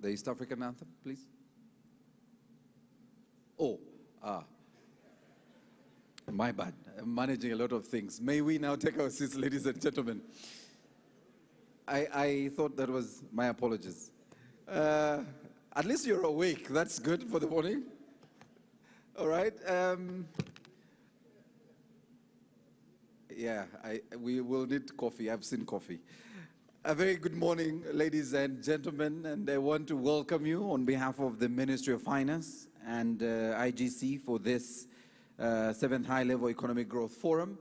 the East African anthem, please. Oh, my bad. I'm managing a lot of things. May we now take our seats, ladies and gentlemen? I thought that was my apologies. At least you're awake. That's good for the morning. All right. Yeah, we will need coffee. I've seen coffee. A very good morning, ladies and gentlemen, and I want to welcome you on behalf of the Ministry of Finance and IGC for this 7th High-Level Economic Growth Forum.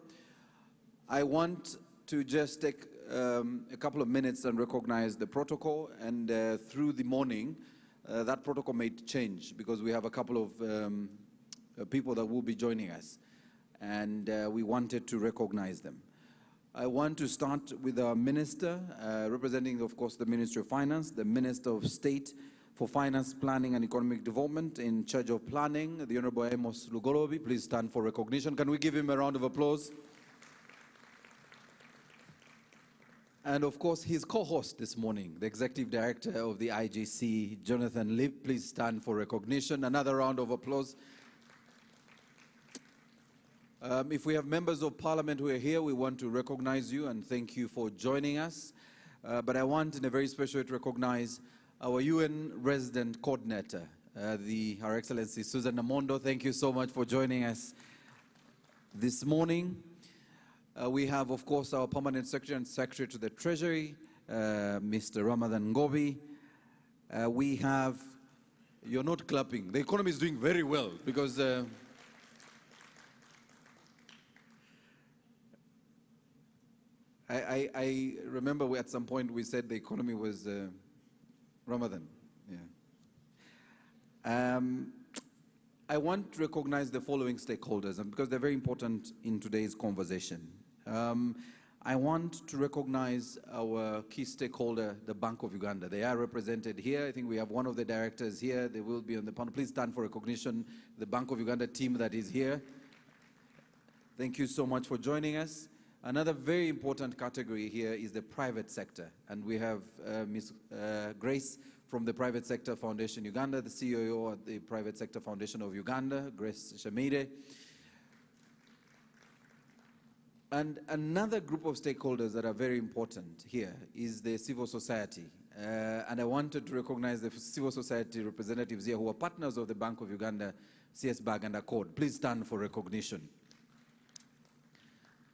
I want to just take a couple of minutes and recognize the protocol, and through the morning, that protocol may change because we have a couple of people that will be joining us, and we wanted to recognize them. I want to start with our minister, representing, of course, the Ministry of Finance, the Minister of State for Finance, Planning and Economic Development in charge of planning, the Honorable Amos Lugolobi. Please stand for recognition. Can we give him a round of applause? And of course, his co-host this morning, the Executive Director of the IGC, Jonathan Lip. Please stand for recognition. Another round of applause. If we have members of Parliament who are here, we want to recognize you and thank you for joining us. But I want, in a very special way, to recognize our UN Resident Coordinator, Her Excellency Susan Namondo. Thank you so much for joining us this morning. We have, of course, our Permanent Secretary and Secretary to the Treasury, Mr. Ramadan Ngobi. We have, you're not clapping, the economy is doing very well because I remember at some point we said the economy was Ramadan. Yeah. I want to recognize the following stakeholders, and because they're very important in today's conversation. I want to recognize our key stakeholder, the Bank of Uganda. They are represented here. I think we have one of the directors here. They will be on the panel. Please stand for recognition. The Bank of Uganda team that is here. Thank you so much for joining us. Another very important category here is the private sector. And we have Ms. Grace from the Private Sector Foundation Uganda, the CEO at the Private Sector Foundation of Uganda, Grace Shamire. And another group of stakeholders that are very important here is the civil society. And I wanted to recognize the civil society representatives here who are partners of the Bank of Uganda, CSBAG and Accord. Please stand for recognition.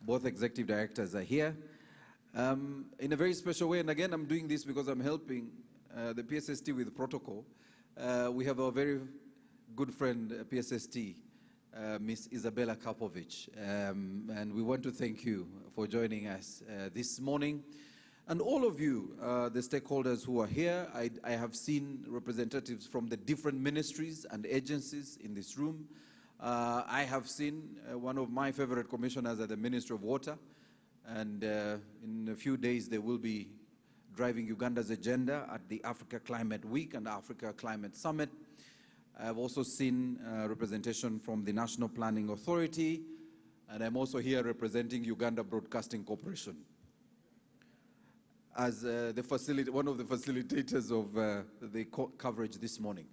Both executive directors are here. In a very special way, and again, I'm doing this because I'm helping the PSST with protocol. We have our very good friend, PSST, Ms. Isabella Kapovic, and we want to thank you for joining us this morning. And all of you, the stakeholders who are here, I have seen representatives from the different ministries and agencies in this room. I have seen one of my favorite commissioners at the Ministry of Water, and in a few days they will be driving Uganda's agenda at the Africa Climate Week and Africa Climate Summit. I've also seen representation from the National Planning Authority, and I'm also here representing Uganda Broadcasting Corporation as one of the facilitators of the coverage this morning.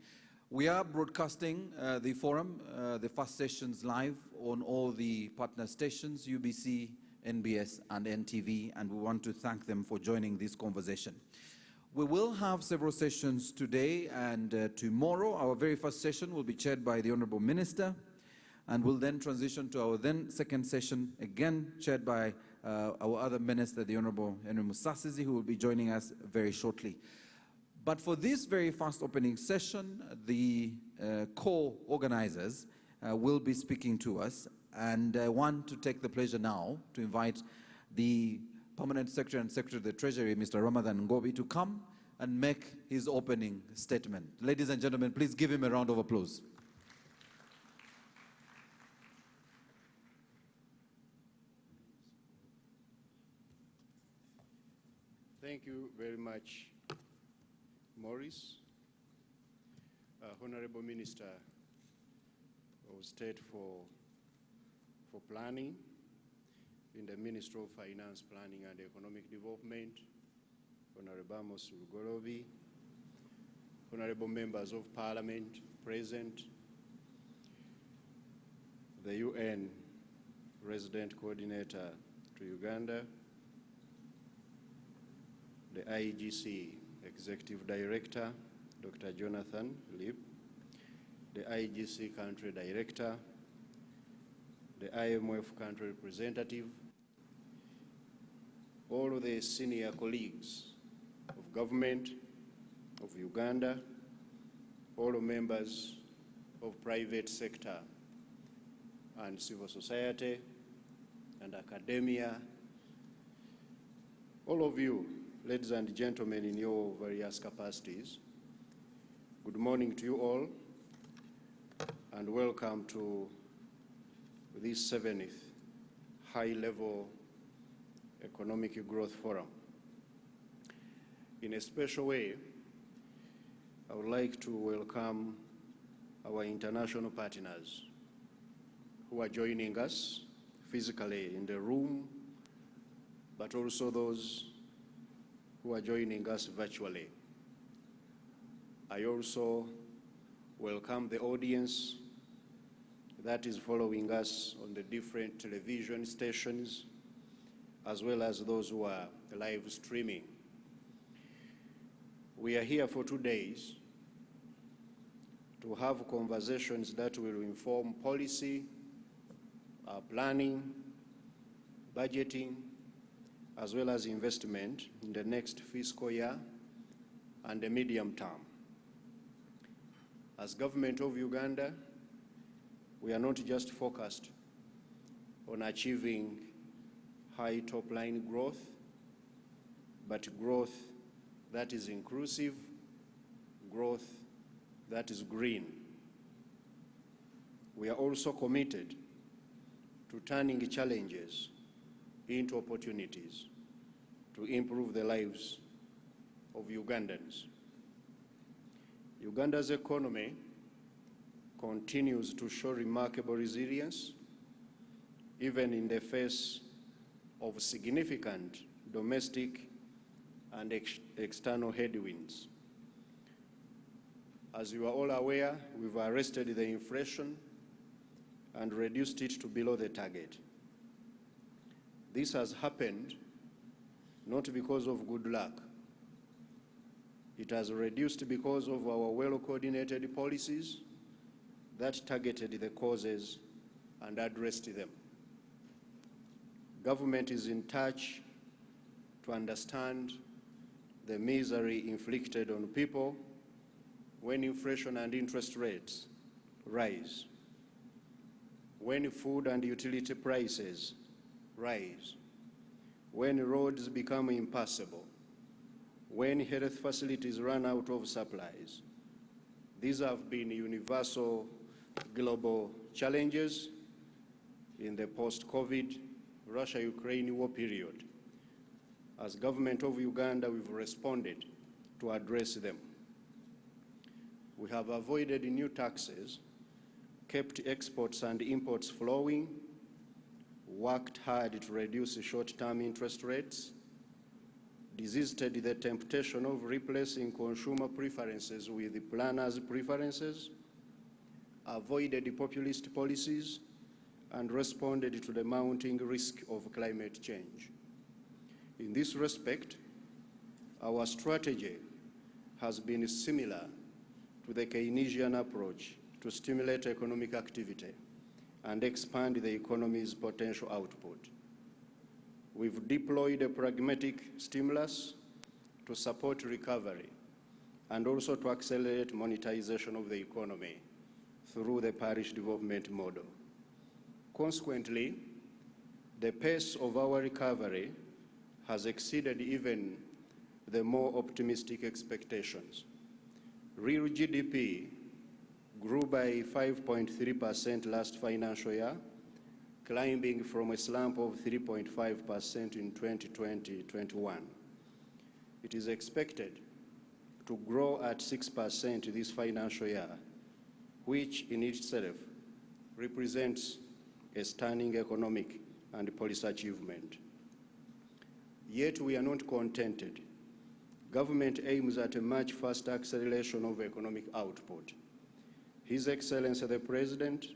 We are broadcasting the forum, the first sessions live on all the partner stations, UBC, NBS, and NTV, and we want to thank them for joining this conversation. We will have several sessions today and tomorrow. Our very first session will be chaired by the Honorable Minister, and we'll then transition to our then second session, again chaired by our other minister, the Honorable Henry Musasizi, who will be joining us very shortly. But for this very first opening session, the co-organizers will be speaking to us, and I want to take the pleasure now to invite the Permanent Secretary and Secretary of the Treasury, Mr. Ramadan Ngobi, to come and make his opening statement. Ladies and gentlemen, please give him a round of applause. Thank you very much, Maurice. Honorable Minister of State for Planning in the Ministry of Finance, Planning and Economic Development, Honorable Amos Lugolobi, honorable members of parliament present, the UN resident coordinator to Uganda, the IGC executive director, Dr. Jonathan Lip, the IGC country director, the IMF country representative, all of the senior colleagues of government of Uganda, all members of private sector and civil society and academia, all of you, ladies and gentlemen, in your various capacities, good morning to you all, and welcome to this 7th high-level Economic Growth Forum. In a special way, I would like to welcome our international partners who are joining us physically in the room, but also those who are joining us virtually. I also welcome the audience that is following us on the different television stations, as well as those who are live streaming. We are here for 2 days to have conversations that will inform policy, planning, budgeting, as well as investment in the next fiscal year and the medium term. As government of Uganda, we are not just focused on achieving high top-line growth, but growth that is inclusive, growth that is green. We are also committed to turning challenges into opportunities to improve the lives of Ugandans. Uganda's economy continues to show remarkable resilience, even in the face of significant domestic and external headwinds. As you are all aware, we've arrested the inflation and reduced it to below the target. This has happened not because of good luck. It has reduced because of our well-coordinated policies that targeted the causes and addressed them. Government is in touch to understand the misery inflicted on people when inflation and interest rates rise, when food and utility prices rise, when roads become impassable, when health facilities run out of supplies. These have been universal global challenges in the post-COVID Russia-Ukraine war period. As government of Uganda, we've responded to address them. We have avoided new taxes, kept exports and imports flowing, worked hard to reduce short-term interest rates, resisted the temptation of replacing consumer preferences with planners' preferences, avoided populist policies, and responded to the mounting risk of climate change. In this respect, our strategy has been similar to the Keynesian approach to stimulate economic activity and expand the economy's potential output. We've deployed a pragmatic stimulus to support recovery and also to accelerate monetization of the economy through the parish development model. Consequently, the pace of our recovery has exceeded even the more optimistic expectations. Real GDP grew by 5.3% last financial year, climbing from a slump of 3.5% in 2020-21. It is expected to grow at 6% this financial year, which in itself represents a stunning economic and policy achievement. Yet we are not contented. government aims at a much faster acceleration of economic output. His Excellency the President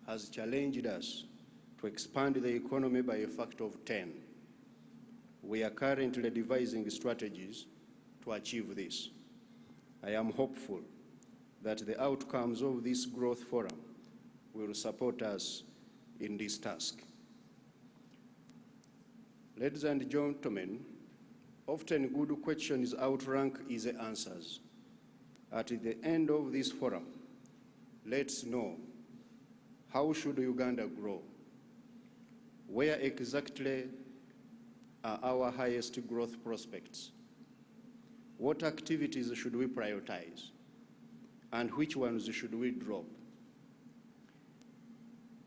has challenged us to expand the economy by a factor of 10. We are currently devising strategies to achieve this. I am hopeful that the outcomes of this growth forum will support us in this task. Ladies and gentlemen, often good questions outrank easy answers. At the end of this forum, let's know, how should Uganda grow? Where exactly are our highest growth prospects? What activities should we prioritize? And which ones should we drop?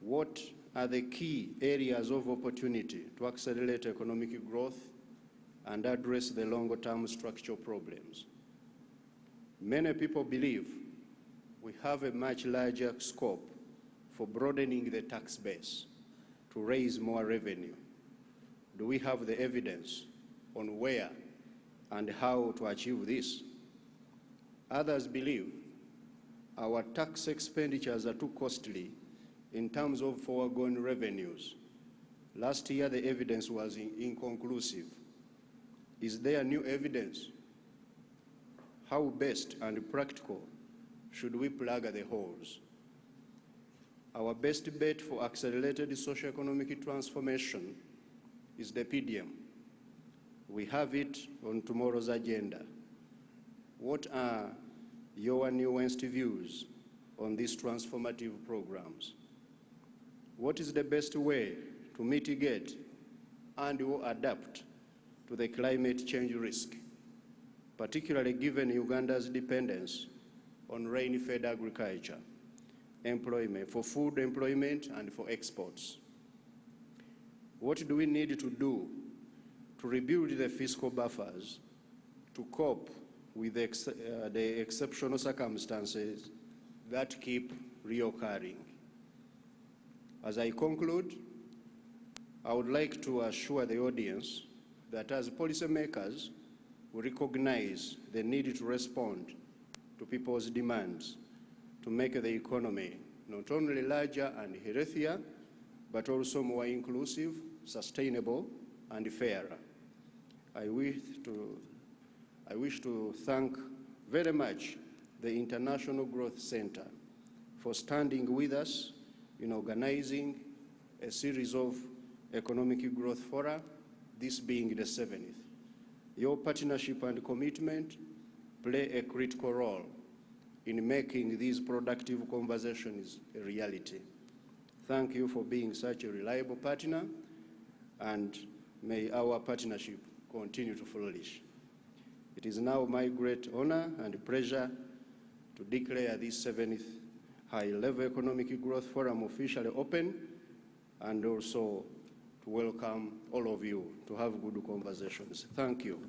What are the key areas of opportunity to accelerate economic growth and address the longer-term structural problems? Many people believe we have a much larger scope for broadening the tax base to raise more revenue. Do we have the evidence on where and how to achieve this? Others believe our tax expenditures are too costly in terms of foregone revenues. Last year, the evidence was inconclusive. Is there new evidence? How best and practical should we plug the holes? Our best bet for accelerated socio-economic transformation is the PDM. We have it on tomorrow's agenda. What are your nuanced views on these transformative programs? What is the best way to mitigate and/or adapt to the climate change risk, particularly given Uganda's dependence on rain-fed agriculture, employment, for food employment and for exports? What do we need to do to rebuild the fiscal buffers to cope with the exceptional circumstances that keep reoccurring? As I conclude, I would like to assure the audience that as policymakers, we recognize the need to respond to people's demands to make the economy not only larger and healthier, but also more inclusive, sustainable, and fairer. I wish to thank very much the International Growth Center for standing with us in organizing a series of economic growth fora, this being the 7th. Your partnership and commitment play a critical role in making these productive conversations a reality. Thank you for being such a reliable partner, and may our partnership continue to flourish. It is now my great honor and pleasure to declare this 7th High-Level Economic Growth Forum officially open, and also to welcome all of you to have good conversations. Thank you.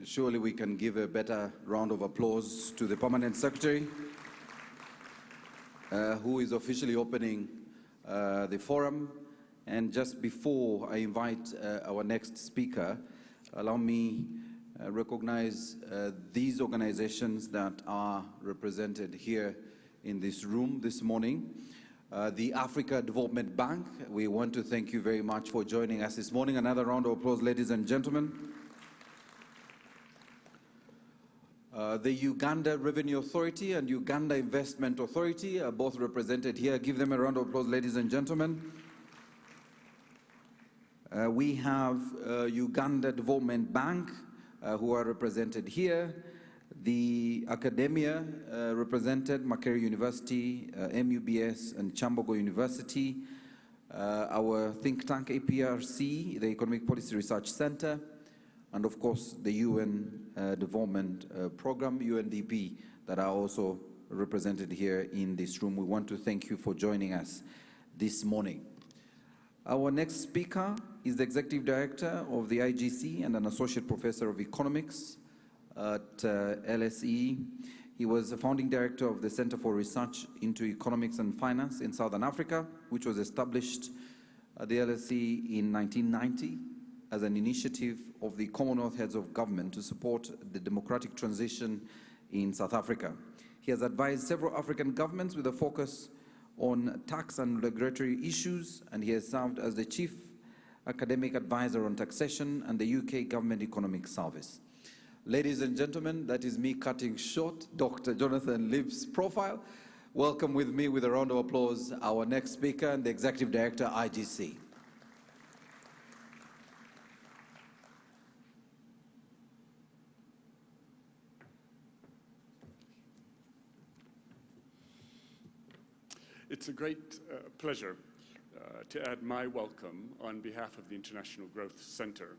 Surely we can give a better round of applause to the Permanent Secretary, who is officially opening the forum. And just before I invite our next speaker, allow me recognize these organizations that are represented here in this room this morning. The Africa Development Bank, we want to thank you very much for joining us this morning. Another round of applause, ladies and gentlemen. The Uganda Revenue Authority and Uganda Investment Authority are both represented here. Give them a round of applause, ladies and gentlemen. We have Uganda Development Bank, who are represented here. The academia represented, Makerere University, MUBS, and Chambogo University. Our think tank, APRC, the Economic Policy Research Center, and of course the UN Development Program, UNDP, that are also represented here in this room. We want to thank you for joining us this morning. Our next speaker is the Executive Director of the IGC and an Associate Professor of Economics, at LSE. He was the founding director of the Center for Research into Economics and Finance in Southern Africa, which was established at the LSE in 1990 as an initiative of the Commonwealth Heads of Government to support the democratic transition in South Africa. He has advised several African governments with a focus on tax and regulatory issues, and he has served as the Chief Academic Advisor on Taxation and the UK Government Economic Service. Ladies and gentlemen, that is me cutting short Dr. Jonathan Libb's profile. Welcome with me with a round of applause our next speaker and the Executive Director, IGC. It's a great pleasure to add my welcome on behalf of the International Growth Center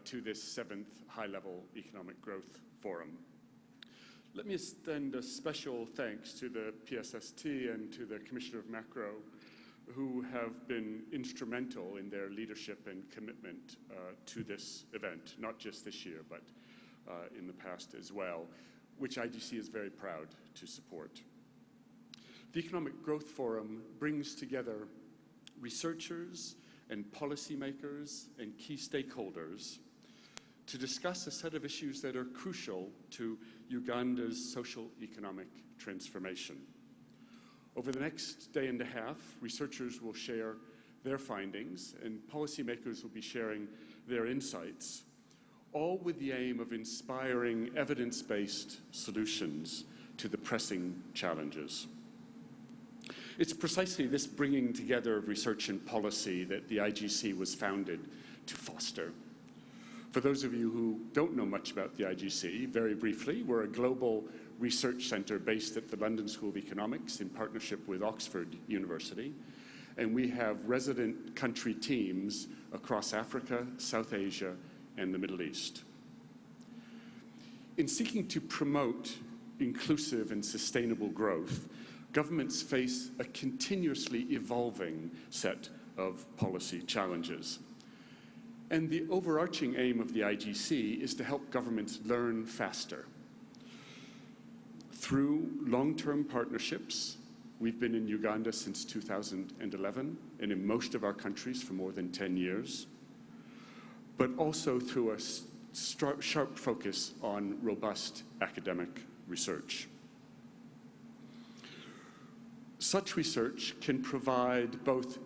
to this 7th High-Level Economic Growth Forum. Let me extend a special thanks to the PSST and to the Commissioner of Macro, who have been instrumental in their leadership and commitment to this event, not just this year, but in the past as well, which IGC is very proud to support. The Economic Growth Forum brings together researchers and policymakers and key stakeholders to discuss a set of issues that are crucial to Uganda's social-economic transformation. Over the next day and a half, researchers will share their findings and policymakers will be sharing their insights, all with the aim of inspiring evidence-based solutions to the pressing challenges. It's precisely this bringing together of research and policy that the IGC was founded to foster. For those of you who don't know much about the IGC, very briefly, we're a global research centre based at the London School of Economics in partnership with Oxford University, and we have resident country teams across Africa, South Asia, and the Middle East. In seeking to promote inclusive and sustainable growth, governments face a continuously evolving set of policy challenges. And the overarching aim of the IGC is to help governments learn faster. Through long-term partnerships, we've been in Uganda since 2011 and in most of our countries for more than 10 years, but also through a sharp focus on robust academic research. Such research can provide both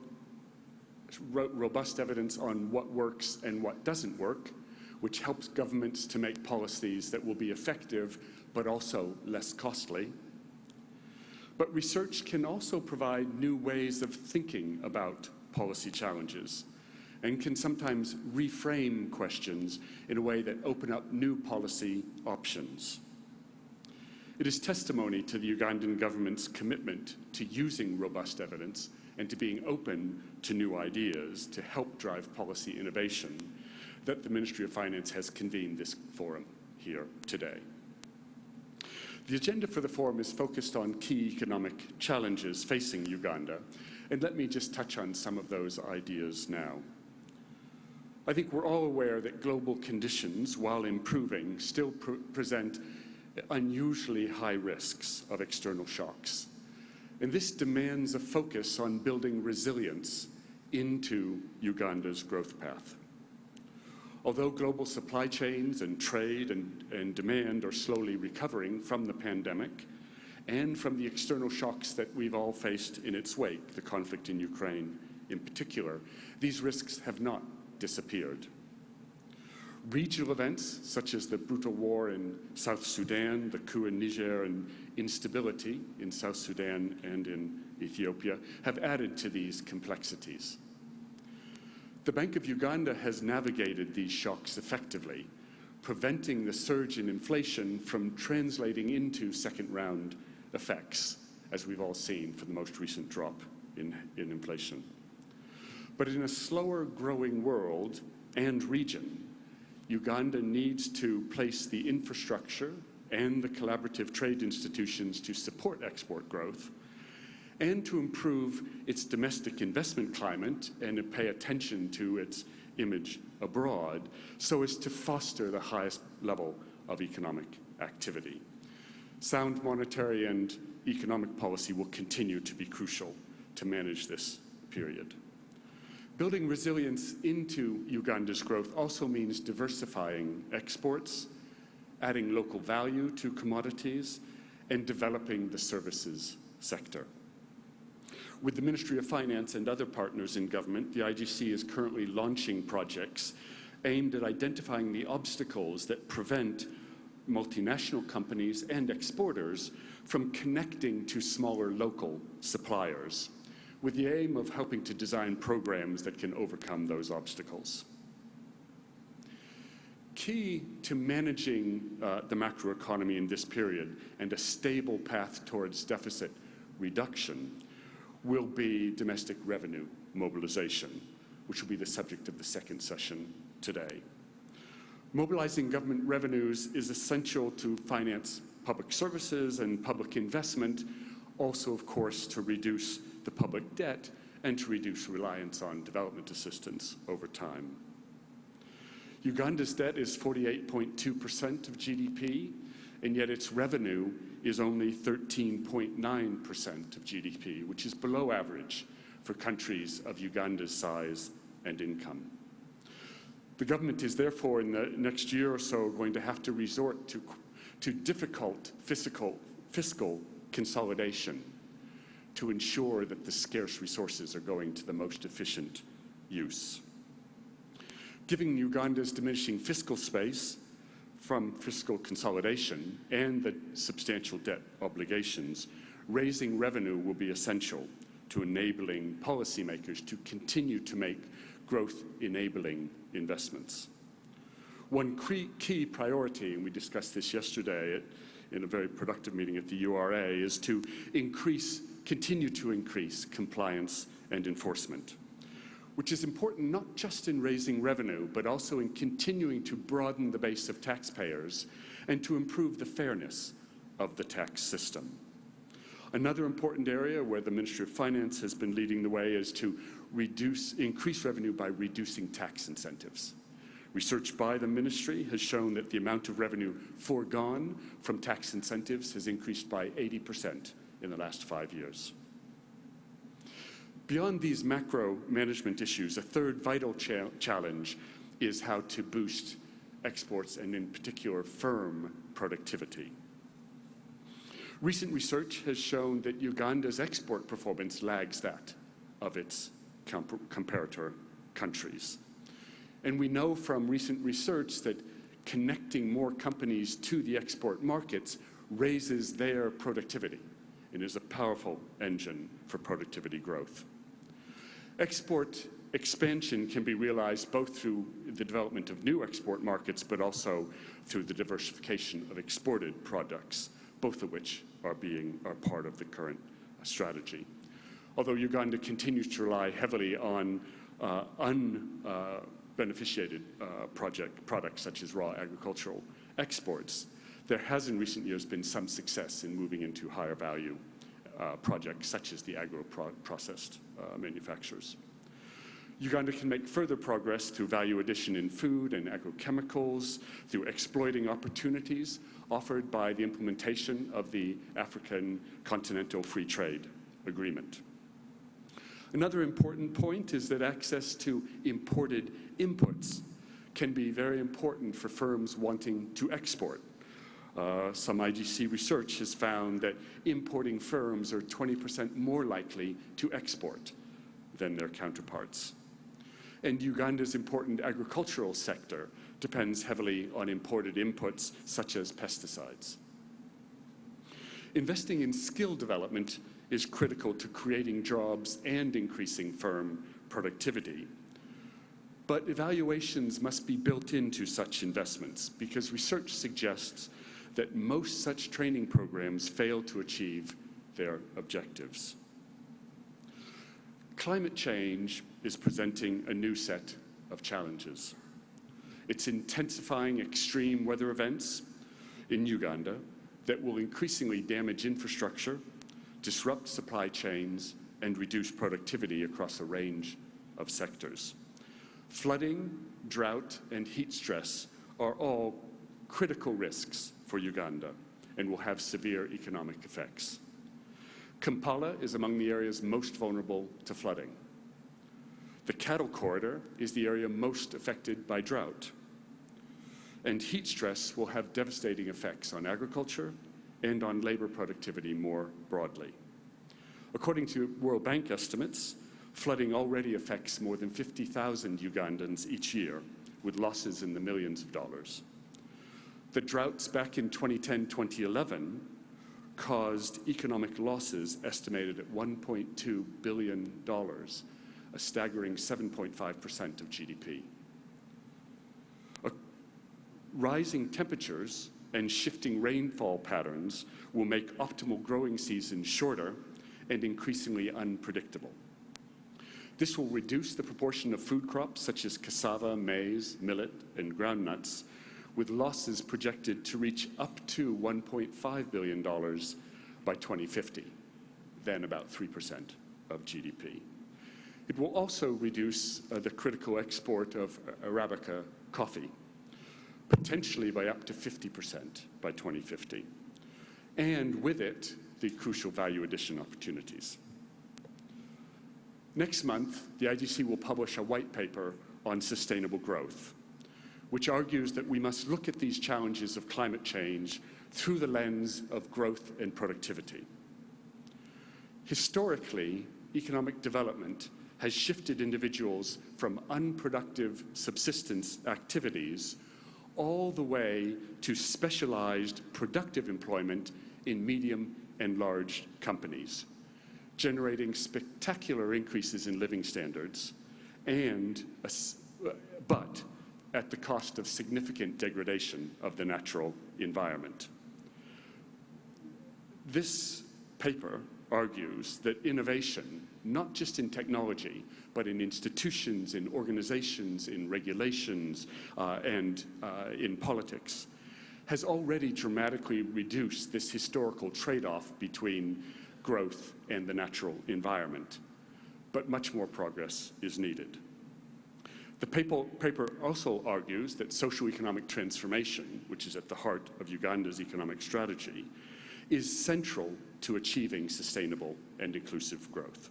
robust evidence on what works and what doesn't work, which helps governments to make policies that will be effective but also less costly. But research can also provide new ways of thinking about policy challenges and can sometimes reframe questions in a way that open up new policy options. It is testimony to the Ugandan government's commitment to using robust evidence and to being open to new ideas to help drive policy innovation that the Ministry of Finance has convened this forum here today. The agenda for the forum is focused on key economic challenges facing Uganda, and let me just touch on some of those ideas now. I think we're all aware that global conditions, while improving, still present unusually high risks of external shocks. And this demands a focus on building resilience into Uganda's growth path. Although global supply chains and trade and demand are slowly recovering from the pandemic and from the external shocks that we've all faced in its wake, the conflict in Ukraine in particular, these risks have not disappeared. Regional events, such as the brutal war in South Sudan, the coup in Niger, and instability in South Sudan and in Ethiopia, have added to these complexities. The Bank of Uganda has navigated these shocks effectively, preventing the surge in inflation from translating into second-round effects, as we've all seen for the most recent drop in inflation. But in a slower-growing world and region, Uganda needs to place the infrastructure and the collaborative trade institutions to support export growth and to improve its domestic investment climate and to pay attention to its image abroad so as to foster the highest level of economic activity. Sound monetary and economic policy will continue to be crucial to manage this period. Building resilience into Uganda's growth also means diversifying exports, adding local value to commodities, and developing the services sector. With the Ministry of Finance and other partners in government, the IGC is currently launching projects aimed at identifying the obstacles that prevent multinational companies and exporters from connecting to smaller local suppliers, with the aim of helping to design programs that can overcome those obstacles. Key to managing the macroeconomy in this period and a stable path towards deficit reduction will be domestic revenue mobilization, which will be the subject of the second session today. Mobilizing government revenues is essential to finance public services and public investment, also, of course, to reduce the public debt and to reduce reliance on development assistance over time. Uganda's debt is 48.2% of GDP, and yet its revenue is only 13.9% of GDP, which is below average for countries of Uganda's size and income. The government is therefore, in the next year or so, going to have to resort to difficult fiscal consolidation to ensure that the scarce resources are going to the most efficient use. Given Uganda's diminishing fiscal space from fiscal consolidation and the substantial debt obligations, raising revenue will be essential to enabling policymakers to continue to make growth-enabling investments. One key priority, and we discussed this yesterday in a very productive meeting at the URA, is to continue to increase compliance and enforcement, which is important not just in raising revenue, but also in continuing to broaden the base of taxpayers and to improve the fairness of the tax system. Another important area where the Ministry of Finance has been leading the way is to increase revenue by reducing tax incentives. Research by the ministry has shown that the amount of revenue foregone from tax incentives has increased by 80% in the last 5 years. Beyond these macro management issues, a third vital challenge is how to boost exports and, in particular, firm productivity. Recent research has shown that Uganda's export performance lags that of its comparator countries. And we know from recent research that connecting more companies to the export markets raises their productivity and is a powerful engine for productivity growth. Export expansion can be realized both through the development of new export markets, but also through the diversification of exported products, both of which are part of the current strategy. Although Uganda continues to rely heavily on unbeneficiated products such as raw agricultural exports, there has in recent years been some success in moving into higher value projects such as the agro-processed manufacturers. Uganda can make further progress through value addition in food and agrochemicals, through exploiting opportunities offered by the implementation of the African Continental Free Trade Agreement. Another important point is that access to imported inputs can be very important for firms wanting to export. Some IGC research has found that importing firms are 20% more likely to export than their counterparts. And Uganda's important agricultural sector depends heavily on imported inputs such as pesticides. Investing in skill development is critical to creating jobs and increasing firm productivity. But evaluations must be built into such investments because research suggests that most such training programs fail to achieve their objectives. Climate change is presenting a new set of challenges. It's intensifying extreme weather events in Uganda that will increasingly damage infrastructure, disrupt supply chains, and reduce productivity across a range of sectors. Flooding, drought, and heat stress are all critical risks for Uganda and will have severe economic effects. Kampala is among the areas most vulnerable to flooding. The cattle corridor is the area most affected by drought. And heat stress will have devastating effects on agriculture and on labor productivity more broadly. According to World Bank estimates, flooding already affects more than 50,000 Ugandans each year, with losses in the millions of dollars. The droughts back in 2010-2011 caused economic losses estimated at $1.2 billion, a staggering 7.5% of GDP. Rising temperatures and shifting rainfall patterns will make optimal growing seasons shorter and increasingly unpredictable. This will reduce the proportion of food crops such as cassava, maize, millet, and groundnuts, with losses projected to reach up to $1.5 billion by 2050, then about 3% of GDP. It will also reduce the critical export of Arabica coffee, potentially by up to 50% by 2050, and with it, the crucial value addition opportunities. Next month, the IGC will publish a white paper on sustainable growth, which argues that we must look at these challenges of climate change through the lens of growth and productivity. Historically, economic development has shifted individuals from unproductive subsistence activities all the way to specialized productive employment in medium and large companies, generating spectacular increases in living standards, but at the cost of significant degradation of the natural environment. This paper argues that innovation, not just in technology, but in institutions, in organizations, in regulations, and in politics, has already dramatically reduced this historical trade-off between growth and the natural environment. But much more progress is needed. The paper also argues that socio-economic transformation, which is at the heart of Uganda's economic strategy, is central to achieving sustainable and inclusive growth.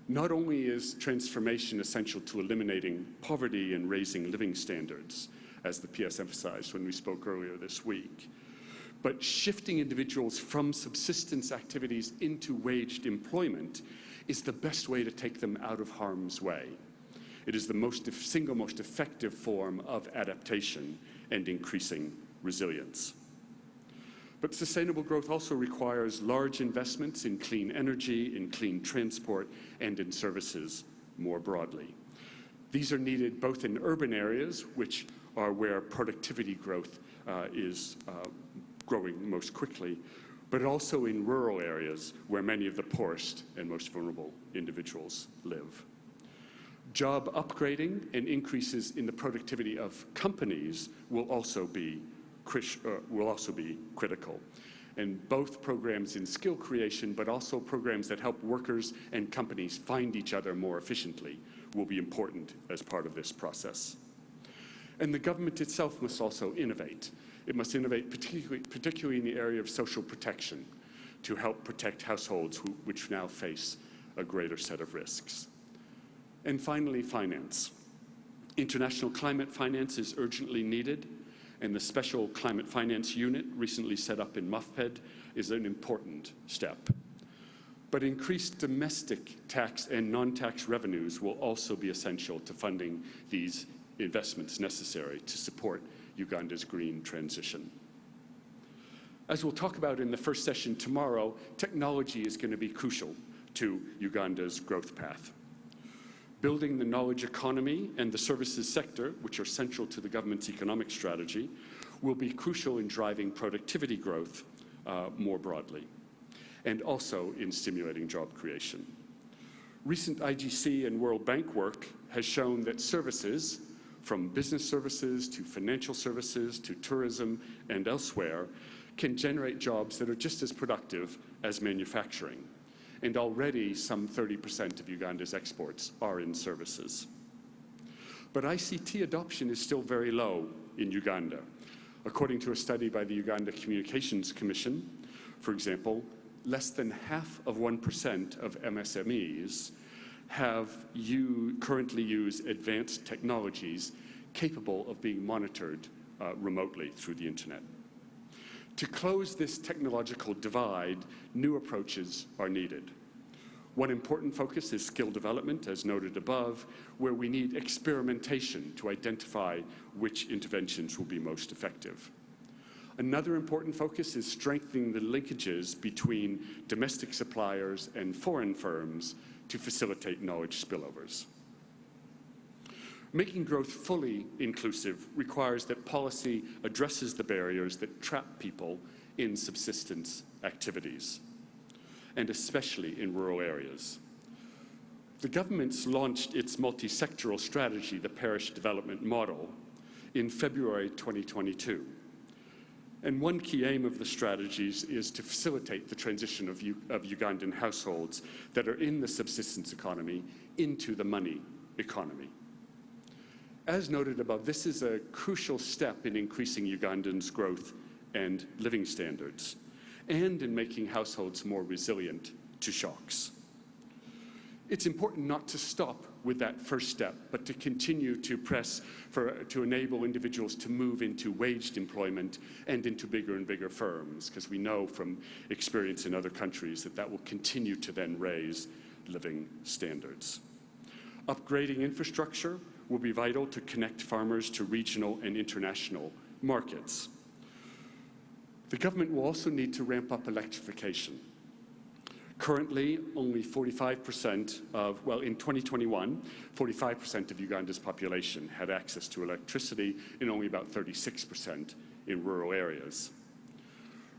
Not only is transformation essential to eliminating poverty and raising living standards, as the PS emphasized when we spoke earlier this week, but shifting individuals from subsistence activities into waged employment is the best way to take them out of harm's way. It is the single most effective form of adaptation and increasing resilience. But sustainable growth also requires large investments in clean energy, in clean transport, and in services more broadly. These are needed both in urban areas, which are where productivity growth is growing most quickly, but also in rural areas where many of the poorest and most vulnerable individuals live. Job upgrading and increases in the productivity of companies will also be critical. And both programs in skill creation, but also programs that help workers and companies find each other more efficiently, will be important as part of this process. And the government itself must also innovate. It must innovate particularly in the area of social protection to help protect households which now face a greater set of risks. And finally, finance. International climate finance is urgently needed, and the Special Climate Finance Unit, recently set up in MUFPED, is an important step. But increased domestic tax and non-tax revenues will also be essential to funding these investments necessary to support Uganda's green transition. As we'll talk about in the first session tomorrow, technology is going to be crucial to Uganda's growth path. Building the knowledge economy and the services sector, which are central to the government's economic strategy, will be crucial in driving productivity growth more broadly, and also in stimulating job creation. Recent IGC and World Bank work has shown that services, from business services to financial services to tourism and elsewhere, can generate jobs that are just as productive as manufacturing. And already some 30% of Uganda's exports are in services. But ICT adoption is still very low in Uganda. According to a study by the Uganda Communications Commission, for example, less than half of 1% of MSMEs currently use advanced technologies capable of being monitored remotely through the internet. To close this technological divide, new approaches are needed. One important focus is skill development, as noted above, where we need experimentation to identify which interventions will be most effective. Another important focus is strengthening the linkages between domestic suppliers and foreign firms to facilitate knowledge spillovers. Making growth fully inclusive requires that policy addresses the barriers that trap people in subsistence activities, and especially in rural areas. The government's launched its multi-sectoral strategy, the Parish Development Model, in February 2022. And one key aim of the strategies is to facilitate the transition of Ugandan households that are in the subsistence economy into the money economy. As noted above, this is a crucial step in increasing Ugandans' growth and living standards, and in making households more resilient to shocks. It's important not to stop with that first step, but to continue to press to enable individuals to move into waged employment and into bigger and bigger firms, because we know from experience in other countries that that will continue to then raise living standards. Upgrading infrastructure will be vital to connect farmers to regional and international markets. The government will also need to ramp up electrification. Currently, only 45% in 2021, 45% of Uganda's population had access to electricity, and only about 36% in rural areas.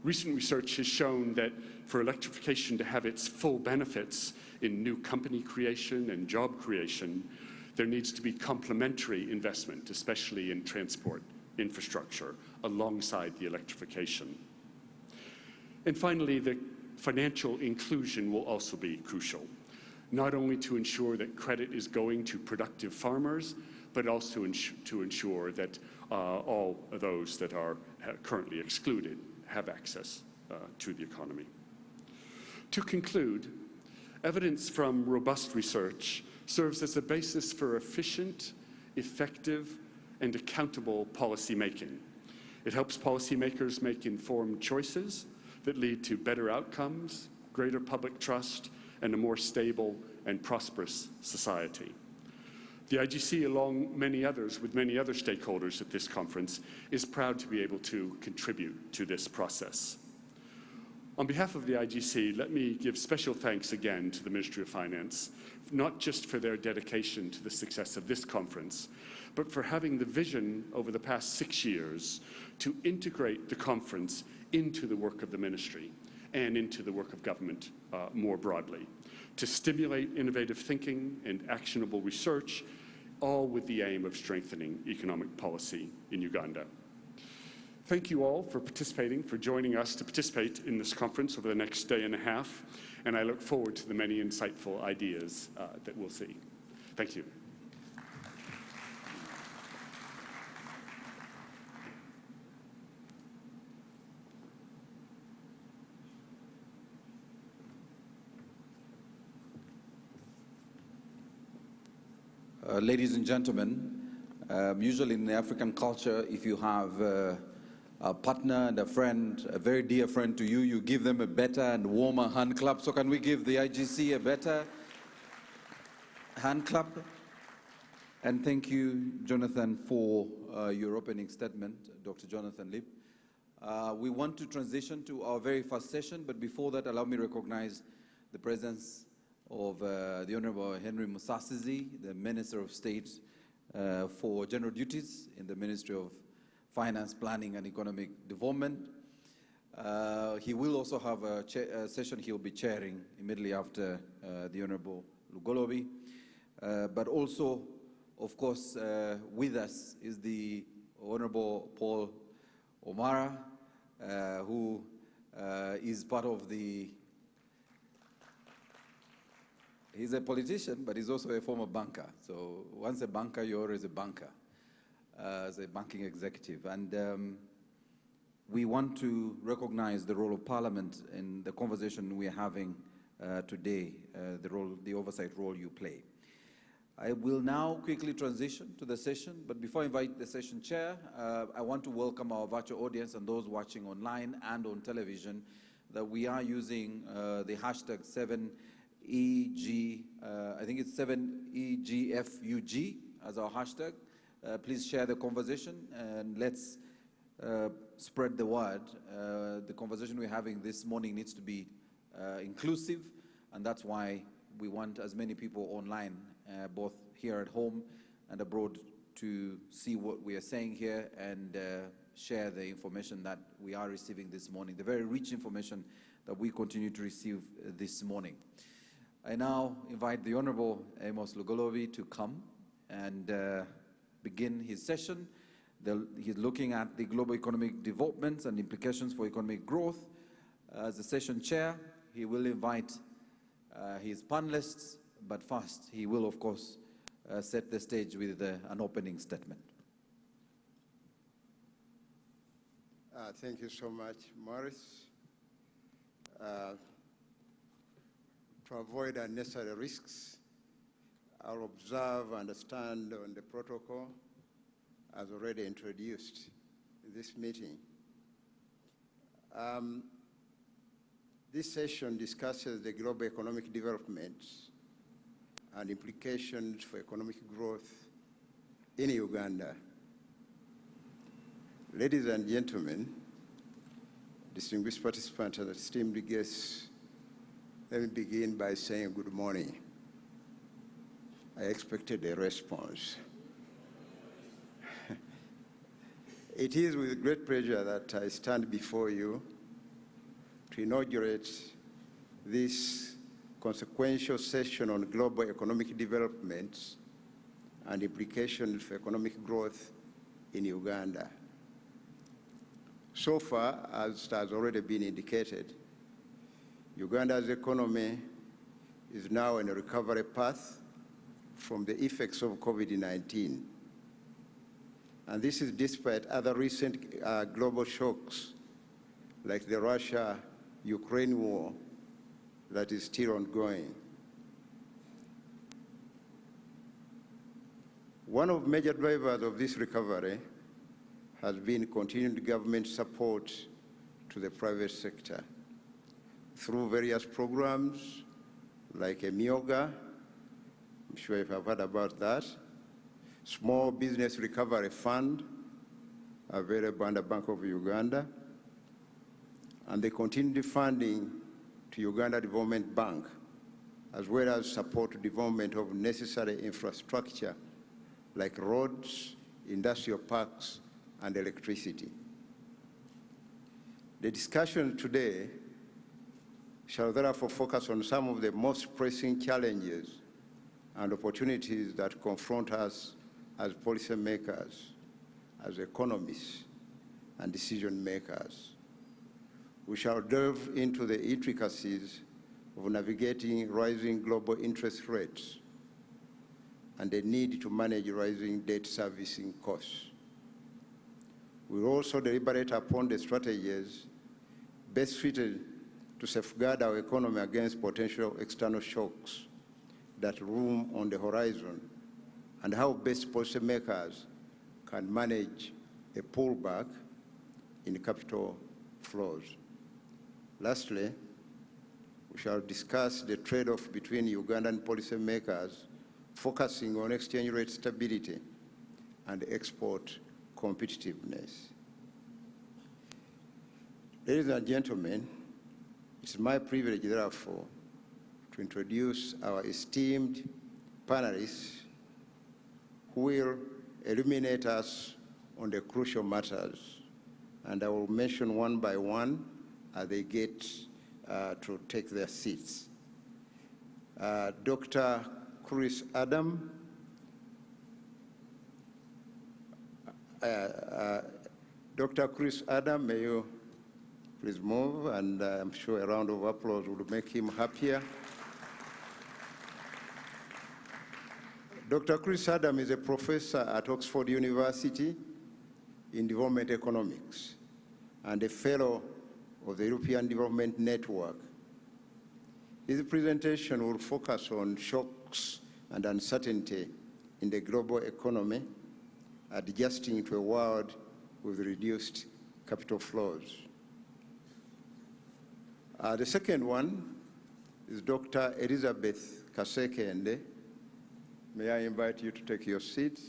Recent research has shown that for electrification to have its full benefits in new company creation and job creation, there needs to be complementary investment, especially in transport infrastructure, alongside the electrification. And finally, the financial inclusion will also be crucial, not only to ensure that credit is going to productive farmers, but also to ensure that all of those that are currently excluded have access to the economy. To conclude, evidence from robust research serves as a basis for efficient, effective, and accountable policy making. It helps policymakers make informed choices that lead to better outcomes, greater public trust, and a more stable and prosperous society. The IGC, along with many other stakeholders at this conference, is proud to be able to contribute to this process. On behalf of the IGC, let me give special thanks again to the Ministry of Finance, not just for their dedication to the success of this conference, but for having the vision over the past 6 years to integrate the conference into the work of the ministry and into the work of government more broadly, to stimulate innovative thinking and actionable research, all with the aim of strengthening economic policy in Uganda. Thank you all for participating, for joining us to participate in this conference over the next day and a half, and I look forward to the many insightful ideas that we'll see. Thank you. Ladies and gentlemen, usually in the African culture, if you have a partner and a friend, a very dear friend to you, you give them a better and warmer hand clap. So can we give the IGC a better hand clap? And thank you, Jonathan, for your opening statement, Dr. Jonathan Lip. We want to transition to our very first session, but before that, allow me to recognize the presence of the Honorable Henry Musasizi, the Minister of State for General Duties in the Ministry of Finance, Planning and Economic Development. He will also have a session he'll be chairing immediately after the Honorable Lugolobi. But also, of course, with us is the Honorable Paul Omara, who is part of the He's a politician, but he's also a former banker. So once a banker, you're always a banker, as a banking executive. And we want to recognize the role of Parliament in the conversation we are having today, the oversight role you play. I will now quickly transition to the session, but before I invite the session chair, I want to welcome our virtual audience and those watching online and on television that we are using the hashtag 7EG, I think it's 7EGFUG as our hashtag. Please share the conversation and let's spread the word. The conversation we're having this morning needs to be inclusive, and that's why we want as many people online, both here at home and abroad, to see what we are saying here and share the information that we are receiving this morning, the very rich information that we continue to receive this morning. I now invite the Honorable Amos Lugolobi to come and begin his session. He's looking at the global economic developments and implications for economic growth. As the session chair, he will invite his panelists, but first he will, of course, set the stage with an opening statement. Thank you so much, Morris. To avoid unnecessary risks, I'll observe and stand on the protocol as already introduced in this meeting. This session discusses the global economic developments and implications for economic growth in Uganda. Ladies and gentlemen, distinguished participants and esteemed guests, let me begin by saying good morning. I expected a response. It is with great pleasure that I stand before you to inaugurate this consequential session on global economic developments and implications for economic growth in Uganda. So far, as has already been indicated, Uganda's economy is now on a recovery path from the effects of COVID-19. And this is despite other recent global shocks, like the Russia-Ukraine war that is still ongoing. One of the major drivers of this recovery has been continued government support to the private sector through various programs like a Myoga, I'm sure you have heard about that, Small Business Recovery Fund, available under Bank of Uganda, and the continued funding to Uganda Development Bank, as well as support to development of necessary infrastructure like roads, industrial parks, and electricity. The discussion today shall therefore focus on some of the most pressing challenges and opportunities that confront us as policymakers, as economists, and decision makers. We shall delve into the intricacies of navigating rising global interest rates and the need to manage rising debt servicing costs. We will also deliberate upon the strategies best fitted to safeguard our economy against potential external shocks that loom on the horizon, and how best policymakers can manage a pullback in capital flows. Lastly, we shall discuss the trade-off between Ugandan policymakers focusing on exchange rate stability and export competitiveness. Ladies and gentlemen, it's my privilege, therefore, to introduce our esteemed panelists who will illuminate us on the crucial matters, and I will mention one by one as they get to take their seats. Dr. Chris Adam, Dr. Chris Adam, may you please move, and I'm sure a round of applause will make him happier. Dr. Chris Adam is a professor at Oxford University in development economics and a fellow of the European Development Network. His presentation will focus on shocks and uncertainty in the global economy, adjusting to a world with reduced capital flows. The second one is Dr. Elizabeth Kasekende. May I invite you to take your seats?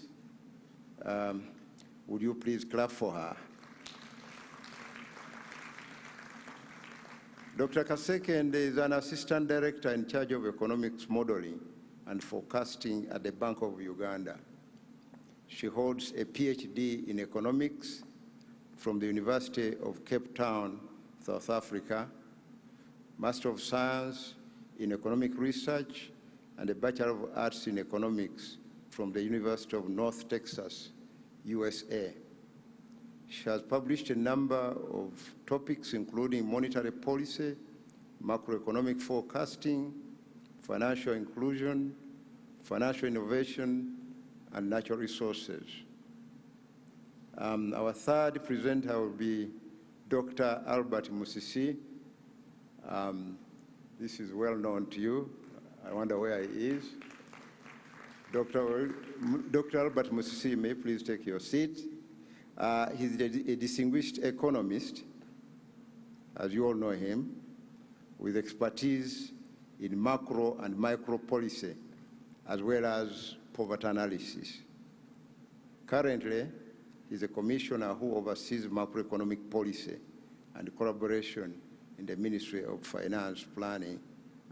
Would you please clap for her? Dr. Kasekende is an assistant director in charge of economics modeling and forecasting at the Bank of Uganda. She holds a PhD in economics from the University of Cape Town, South Africa, Master of Science in Economic Research, and a Bachelor of Arts in Economics from the University of North Texas, USA. She has published a number of topics, including monetary policy, macroeconomic forecasting, financial inclusion, financial innovation, and natural resources. Our third presenter will be Dr. Albert Musisi. This is well known to you. I wonder where he is. Dr. Albert Musisi, may please take your seat. He's a distinguished economist, as you all know him, with expertise in macro and micro policy, as well as poverty analysis. Currently, he's a commissioner who oversees macroeconomic policy and collaboration in the Ministry of Finance, Planning,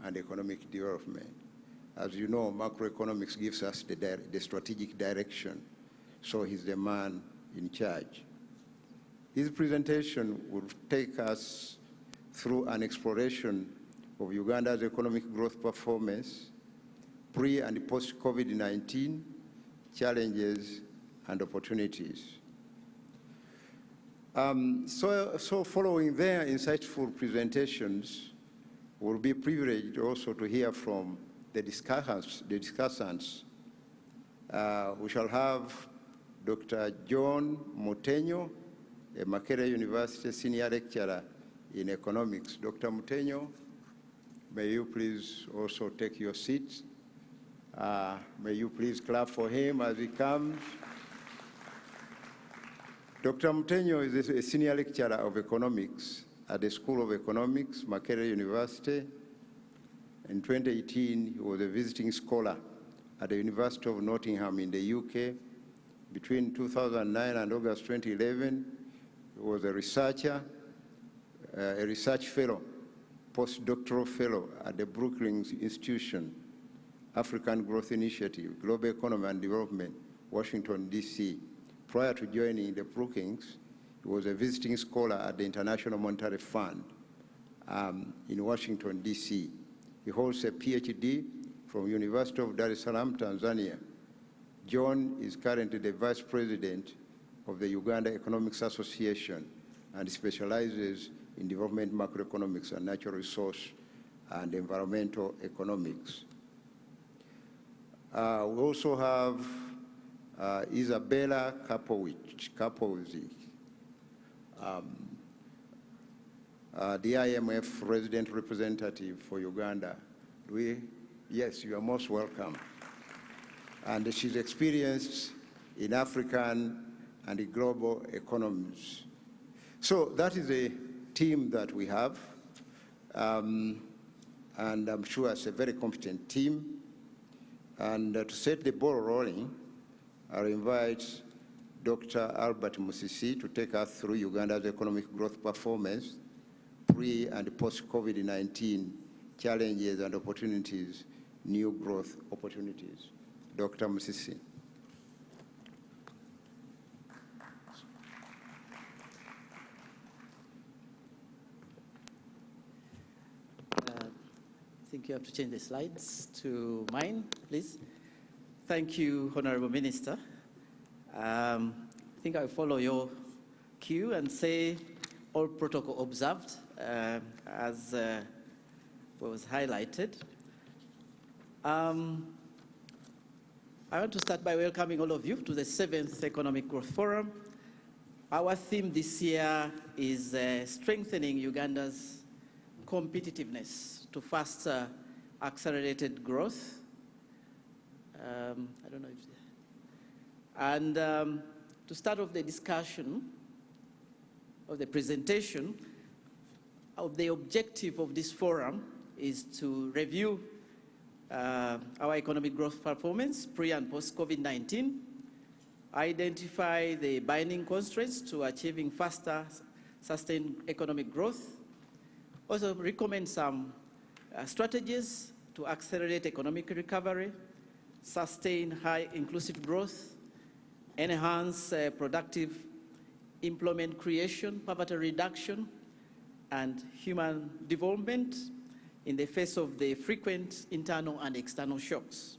and Economic Development. As you know, macroeconomics gives us the strategic direction, so he's the man in charge. His presentation will take us through an exploration of Uganda's economic growth performance, pre- and post-COVID-19 challenges and opportunities. So following their insightful presentations, we'll be privileged also to hear from the discussants. We shall have Dr. John Mutenyo, a Makerere University senior lecturer in economics. Dr. Mutenyo, may you please also take your seat. May you please clap for him as he comes. Dr. Mutenyo is a senior lecturer of economics at the School of Economics, Makerere University. In 2018, he was a visiting scholar at the University of Nottingham in the UK. Between 2009 and August 2011, he was a researcher, a research fellow, postdoctoral fellow at the Brookings Institution, African Growth Initiative, Global Economy and Development, Washington, D.C. Prior to joining the Brookings, he was a visiting scholar at the International Monetary Fund in Washington, D.C. He holds a PhD from University of Dar es Salaam, Tanzania. John is currently the Vice President of the Uganda Economics Association and specializes in development macroeconomics and natural resource and environmental economics. We also have Isabella Kapowski, the IMF resident representative for Uganda. Yes, you are most welcome. And she's experienced in African and global economies. So that is a team that we have, and I'm sure it's a very competent team. And to set the ball rolling, I'll invite Dr. Albert Musisi to take us through Uganda's economic growth performance, pre- and post-COVID-19 challenges and opportunities, new growth opportunities. Dr. Musisi. I think you have to change the slides to mine, please. Thank you, Honorable Minister. I think I'll follow your cue and say all protocol observed, as was highlighted. I want to start by welcoming all of you to the 7th Economic Growth Forum. Our theme this year is strengthening Uganda's competitiveness to foster accelerated growth. I don't know if... And to start off the discussion of the presentation, the objective of this forum is to review our economic growth performance pre and post COVID-19, identify the binding constraints to achieving faster, sustained economic growth, also recommend some strategies to accelerate economic recovery, sustain high inclusive growth, enhance productive employment creation, poverty reduction, and human development in the face of the frequent internal and external shocks.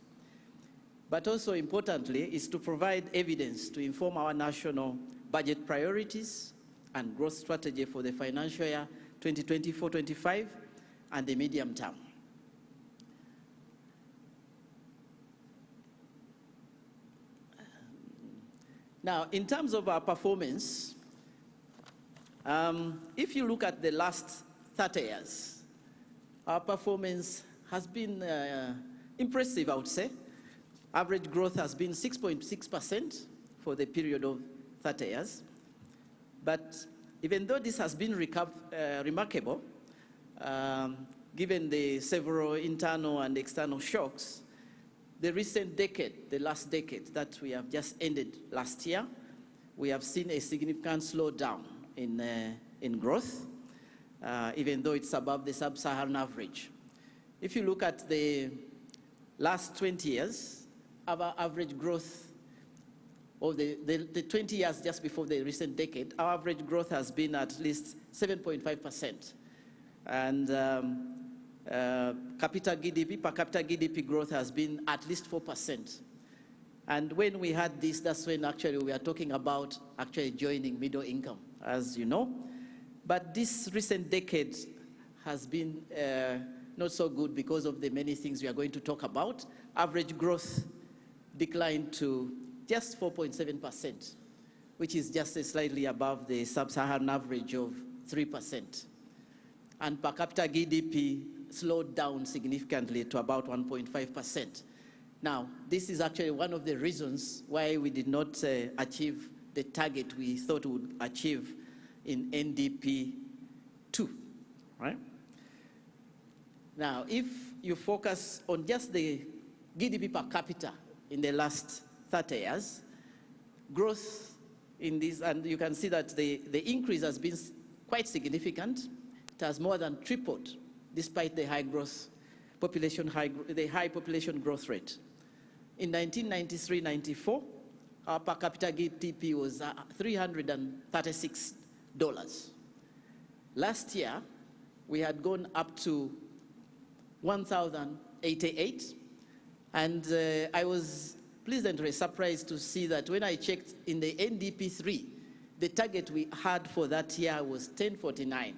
But also importantly is to provide evidence to inform our national budget priorities and growth strategy for the financial year 2024-25 and the medium term. Now, in terms of our performance, if you look at the last 30 years, our performance has been impressive, I would say. Average growth has been 6.6% for the period of 30 years. But even though this has been remarkable, given the several internal and external shocks, the recent decade, the last decade that we have just ended last year, we have seen a significant slowdown in growth, even though it's above the sub-Saharan average. If you look at the last 20 years, our average growth, or the 20 years just before the recent decade, our average growth has been at least 7.5%. And per capita GDP growth has been at least 4%. And when we had this, that's when actually we are talking about actually joining middle income, as you know. But this recent decade has been not so good because of the many things we are going to talk about. Average growth declined to just 4.7%, which is just slightly above the sub-Saharan average of 3%. And per capita GDP slowed down significantly to about 1.5%. Now, this is actually one of the reasons why we did not achieve the target we thought we would achieve in NDP 2, right? Now, if you focus on just the GDP per capita in the last 30 years, growth in this, and you can see that the increase has been quite significant. It has more than tripled despite the high population growth rate. In 1993-94, our per capita GDP was $336. Last year, we had gone up to 1,088, and I was pleasantly surprised to see that when I checked in the NDP 3, the target we had for that year was 1049,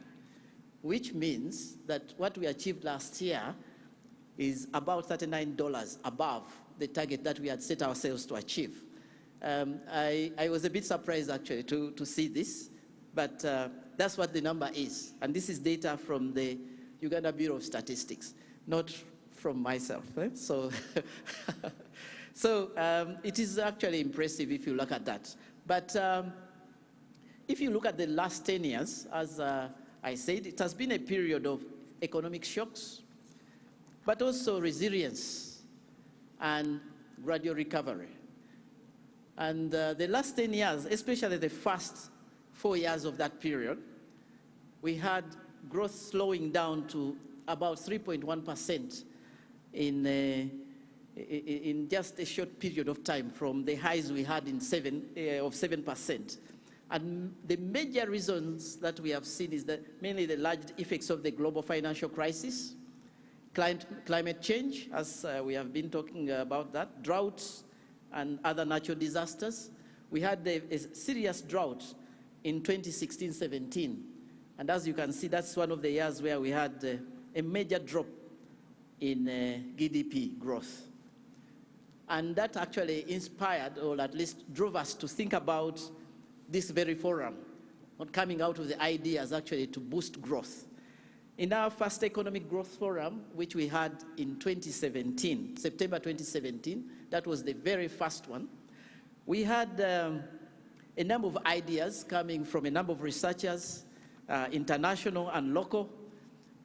which means that what we achieved last year is about $39 above the target that we had set ourselves to achieve. I was a bit surprised actually to see this, but that's what the number is. And this is data from the Uganda Bureau of Statistics, not from myself. So, it is actually impressive if you look at that. But if you look at the last 10 years, as I said, it has been a period of economic shocks, but also resilience and gradual recovery. And the last 10 years, especially the first 4 years of that period, we had growth slowing down to about 3.1% in just a short period of time from the highs we had of 7%. And the major reasons that we have seen is that mainly the large effects of the global financial crisis, climate change, as we have been talking about that, droughts and other natural disasters. We had a serious drought in 2016-17. And as you can see, that's one of the years where we had a major drop in GDP growth. And that actually inspired, or at least drove us to think about this very forum, not coming out of the ideas actually to boost growth. In our first Economic Growth Forum, which we had in 2017, September 2017, that was the very first one, we had a number of ideas coming from a number of researchers, international and local,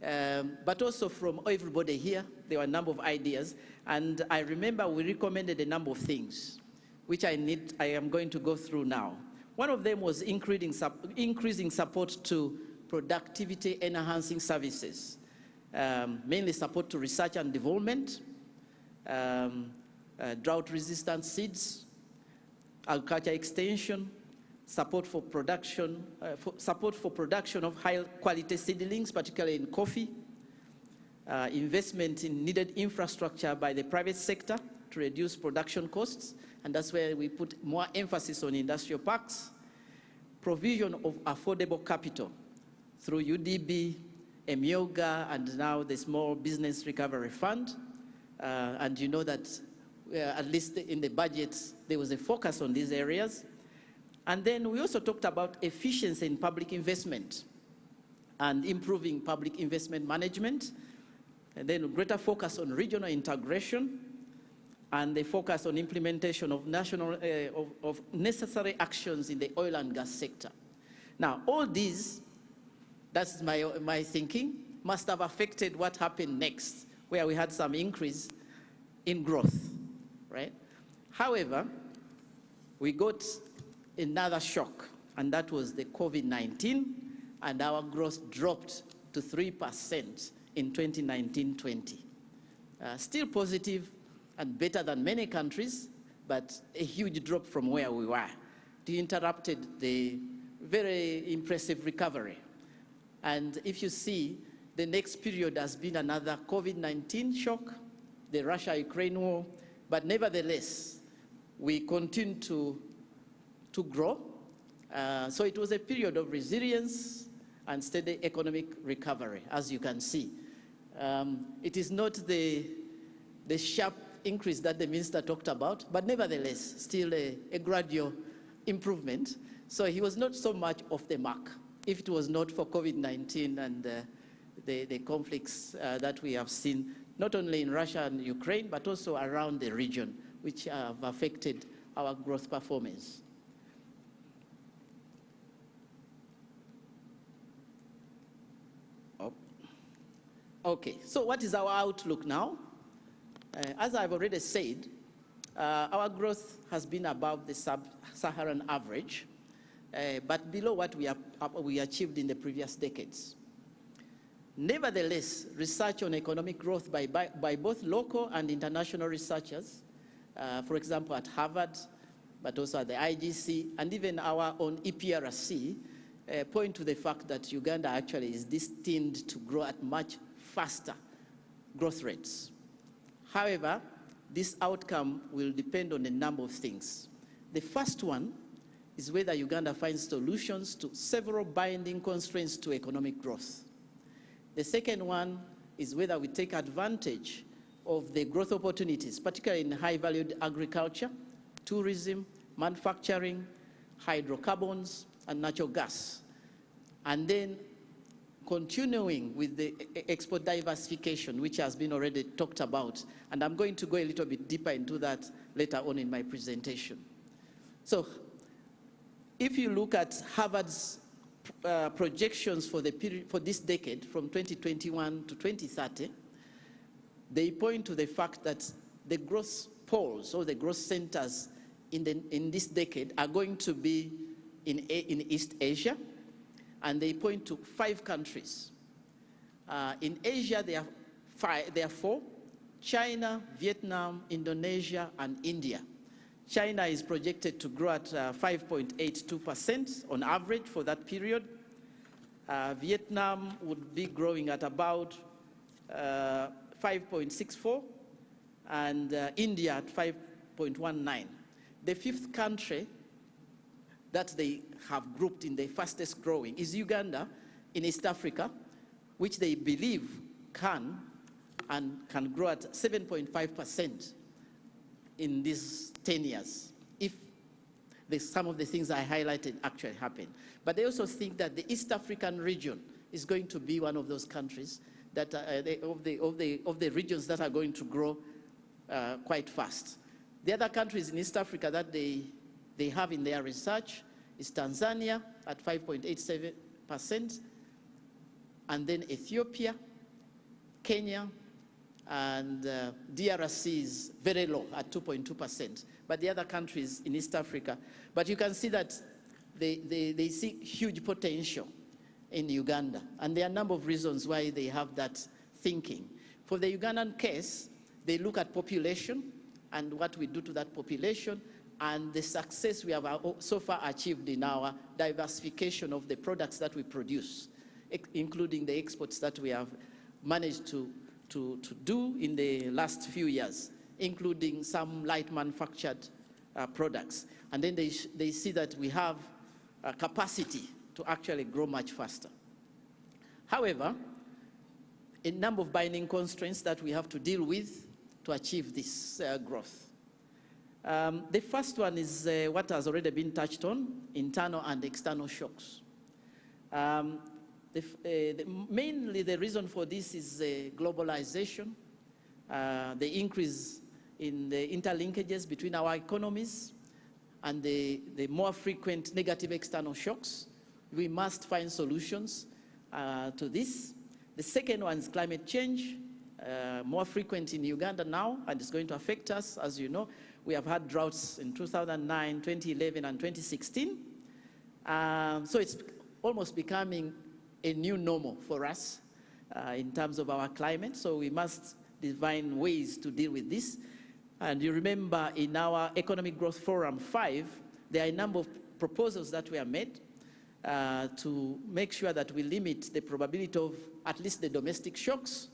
but also from everybody here. There were a number of ideas, and I remember we recommended a number of things, which I am going to go through now. One of them was increasing support to productivity enhancing services, mainly support to research and development, drought-resistant seeds, agriculture extension, support for production of high-quality seedlings, particularly in coffee, investment in needed infrastructure by the private sector to reduce production costs, and that's where we put more emphasis on industrial parks, provision of affordable capital through UDB, EMIOGA, and now the Small Business Recovery Fund. And you know that at least in the budget, there was a focus on these areas. And then we also talked about efficiency in public investment and improving public investment management, and then greater focus on regional integration, and the focus on implementation of of necessary actions in the oil and gas sector. Now, all these, that's my thinking, must have affected what happened next, where we had some increase in growth, right? However, we got another shock, and that was the COVID-19, and our growth dropped to 3% in 2019-20. Still positive and better than many countries, but a huge drop from where we were. It interrupted the very impressive recovery. And if you see, the next period has been another COVID-19 shock, the Russia-Ukraine war, but nevertheless, we continue to grow. So it was a period of resilience and steady economic recovery, as you can see. It is not the sharp increase that the minister talked about, but nevertheless, still a gradual improvement. So he was not so much off the mark, if it was not for COVID-19 and the conflicts that we have seen, not only in Russia and Ukraine, but also around the region, which have affected our growth performance. Okay, so what is our outlook now? As I've already said, our growth has been above the sub-Saharan average, but below what we achieved in the previous decades. Nevertheless, research on economic growth by both local and international researchers, for example at Harvard, but also at the IGC, and even our own EPRC, point to the fact that Uganda actually is destined to grow at much faster growth rates. However, this outcome will depend on a number of things. The first one is whether Uganda finds solutions to several binding constraints to economic growth. The second one is whether we take advantage of the growth opportunities, particularly in high-valued agriculture, tourism, manufacturing, hydrocarbons, and natural gas. And then continuing with the export diversification, which has been already talked about, and I'm going to go a little bit deeper into that later on in my presentation. So, if you look at Harvard's projections for the period, for this decade, from 2021 to 2030, they point to the fact that the growth poles, or the growth centers in this decade, are going to be in East Asia, and they point to 5 countries. In Asia, there are 4: China, Vietnam, Indonesia, and India. China is projected to grow at 5.82% on average for that period. Vietnam would be growing at about 5.64%, and India at 5.19%. The 5th country that they have grouped in the fastest growing is Uganda in East Africa, which they believe can grow at 7.5% in these 10 years, if some of the things I highlighted actually happen. But they also think that the East African region is going to be one of those countries that of the regions that are going to grow quite fast. The other countries in East Africa that they have in their research is Tanzania at 5.87%, and then Ethiopia, Kenya, and DRC is very low at 2.2%. But the other countries in East Africa, but you can see that they see huge potential in Uganda. And there are a number of reasons why they have that thinking. For the Ugandan case, they look at population and what we do to that population and the success we have so far achieved in our diversification of the products that we produce, including the exports that we have managed to do in the last few years, including some light manufactured products. And then they see that we have a capacity to actually grow much faster. However, a number of binding constraints that we have to deal with to achieve this growth. The first one is what has already been touched on, internal and external shocks. Mainly the reason for this is globalization, the increase in the interlinkages between our economies, and the more frequent negative external shocks. We must find solutions to this. The second one is climate change, more frequent in Uganda now, and it's going to affect us. As you know, we have had droughts in 2009, 2011, and 2016. So it's almost becoming a new normal for us in terms of our climate. So we must define ways to deal with this. And you remember in our Economic Growth Forum 5, there are a number of proposals that were made to make sure that we limit the probability of at least the domestic shocks,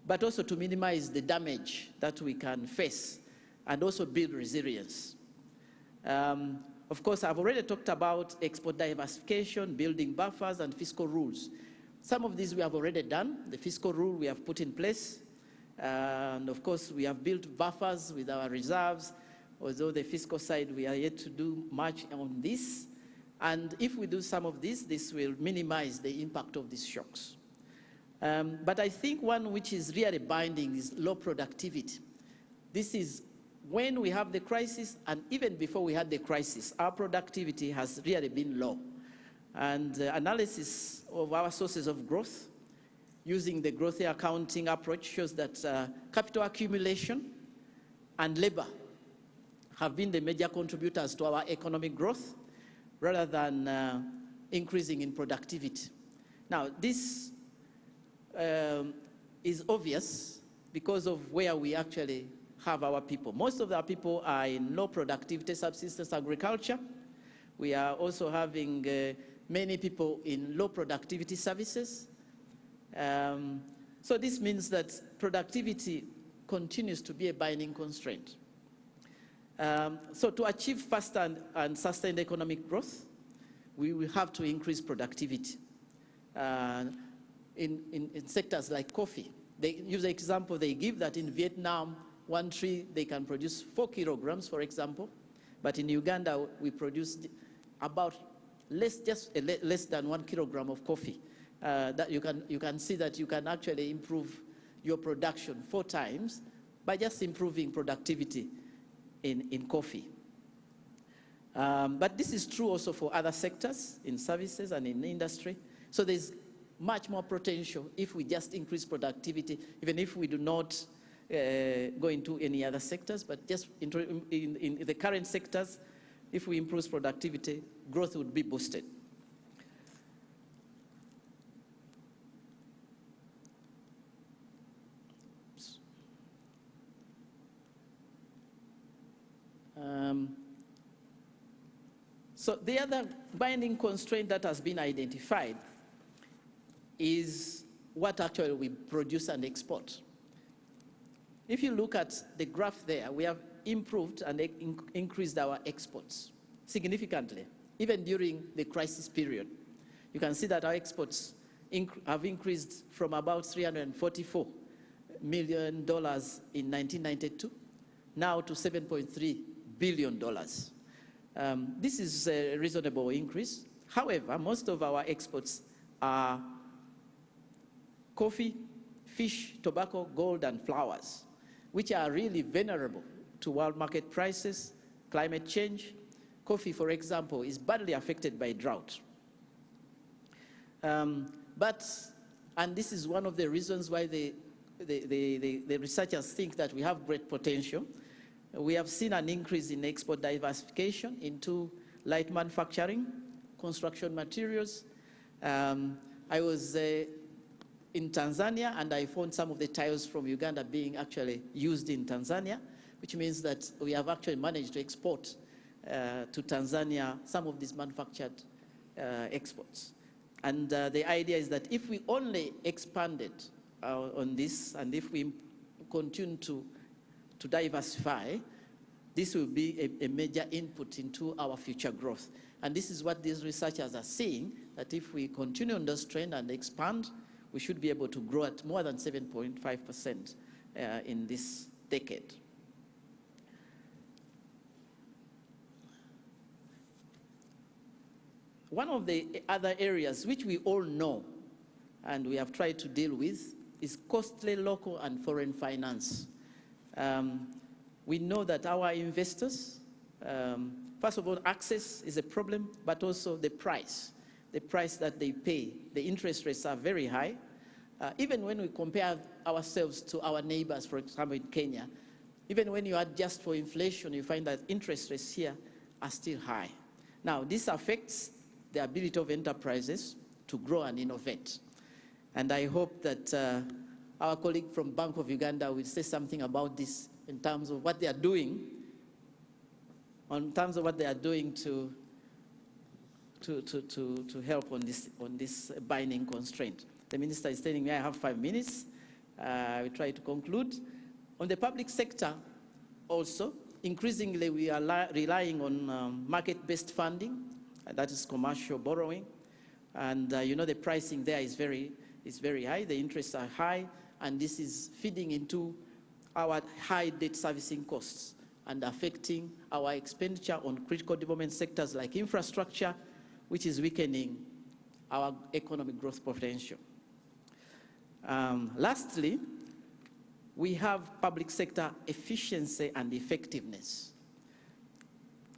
but also to minimize the damage that we can face and also build resilience. Of course, I've already talked about export diversification, building buffers, and fiscal rules. Some of these we have already done. The fiscal rule we have put in place. And of course, we have built buffers with our reserves, although the fiscal side, we are yet to do much on this. And if we do some of this will minimize the impact of these shocks. But I think one which is really binding is low productivity. This is when we have the crisis, and even before we had the crisis, our productivity has really been low. And analysis of our sources of growth using the growth accounting approach shows that capital accumulation and labor have been the major contributors to our economic growth rather than increasing in productivity. Now, this is obvious because of where we actually have our people. Most of our people are in low productivity subsistence agriculture. We are also having many people in low productivity services. So this means that productivity continues to be a binding constraint. So to achieve faster and sustained economic growth, we will have to increase productivity. In sectors like coffee, they use the example they give that in Vietnam, one tree, they can produce 4 kilograms, for example. But in Uganda, we produce about less than 1 kilogram of coffee. That you can see that you can actually improve your production 4 times by just improving productivity in coffee. But this is true also for other sectors, in services and in industry. So there's much more potential if we just increase productivity, even if we do not go into any other sectors, but just in the current sectors, if we improve productivity, growth would be boosted. So the other binding constraint that has been identified is what actually we produce and export. If you look at the graph there, we have improved and increased our exports significantly, even during the crisis period. You can see that our exports have increased from about $344 million in 1992, now to $7.3 billion. This is a reasonable increase. However, most of our exports are coffee, fish, tobacco, gold, and flowers, which are really vulnerable to world market prices, climate change. Coffee, for example, is badly affected by drought. And this is one of the reasons why the researchers think that we have great potential. We have seen an increase in export diversification into light manufacturing, construction materials. I was in Tanzania, and I found some of the tiles from Uganda being actually used in Tanzania, which means that we have actually managed to export to Tanzania some of these manufactured exports. And the idea is that if we only expanded on this, and if we continue to diversify, this will be a major input into our future growth. And this is what these researchers are saying, that if we continue on this trend and expand, we should be able to grow at more than 7.5% in this decade. One of the other areas which we all know and we have tried to deal with is costly local and foreign finance. We know that our investors, first of all, access is a problem, but also the price that they pay. The interest rates are very high. Even when we compare ourselves to our neighbors, for example, in Kenya, even when you adjust for inflation, you find that interest rates here are still high. Now, this affects the ability of enterprises to grow and innovate. And I hope that our colleague from Bank of Uganda will say something about this in terms of what they are doing, to help on this binding constraint. The minister is telling me I have 5 minutes. I will try to conclude. On the public sector also, increasingly we are relying on market-based funding, that is commercial borrowing. And you know, the pricing there is very high, the interests are high, and this is feeding into our high debt servicing costs and affecting our expenditure on critical development sectors like infrastructure, which is weakening our economic growth potential. Lastly, we have public sector efficiency and effectiveness.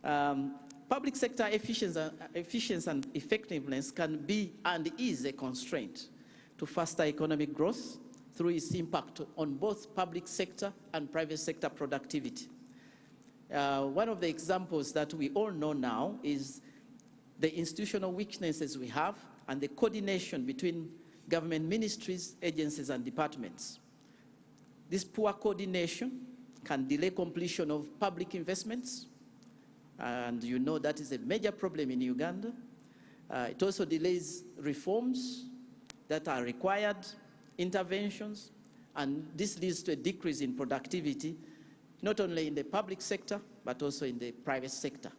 Public sector efficiency and effectiveness can be and is a constraint to faster economic growth through its impact on both public sector and private sector productivity. One of the examples that we all know now is the institutional weaknesses we have and the coordination between government ministries, agencies, and departments. This poor coordination can delay completion of public investments, and you know that is a major problem in Uganda. It also delays reforms that are required, interventions, and this leads to a decrease in productivity, not only in the public sector, but also in the private sector.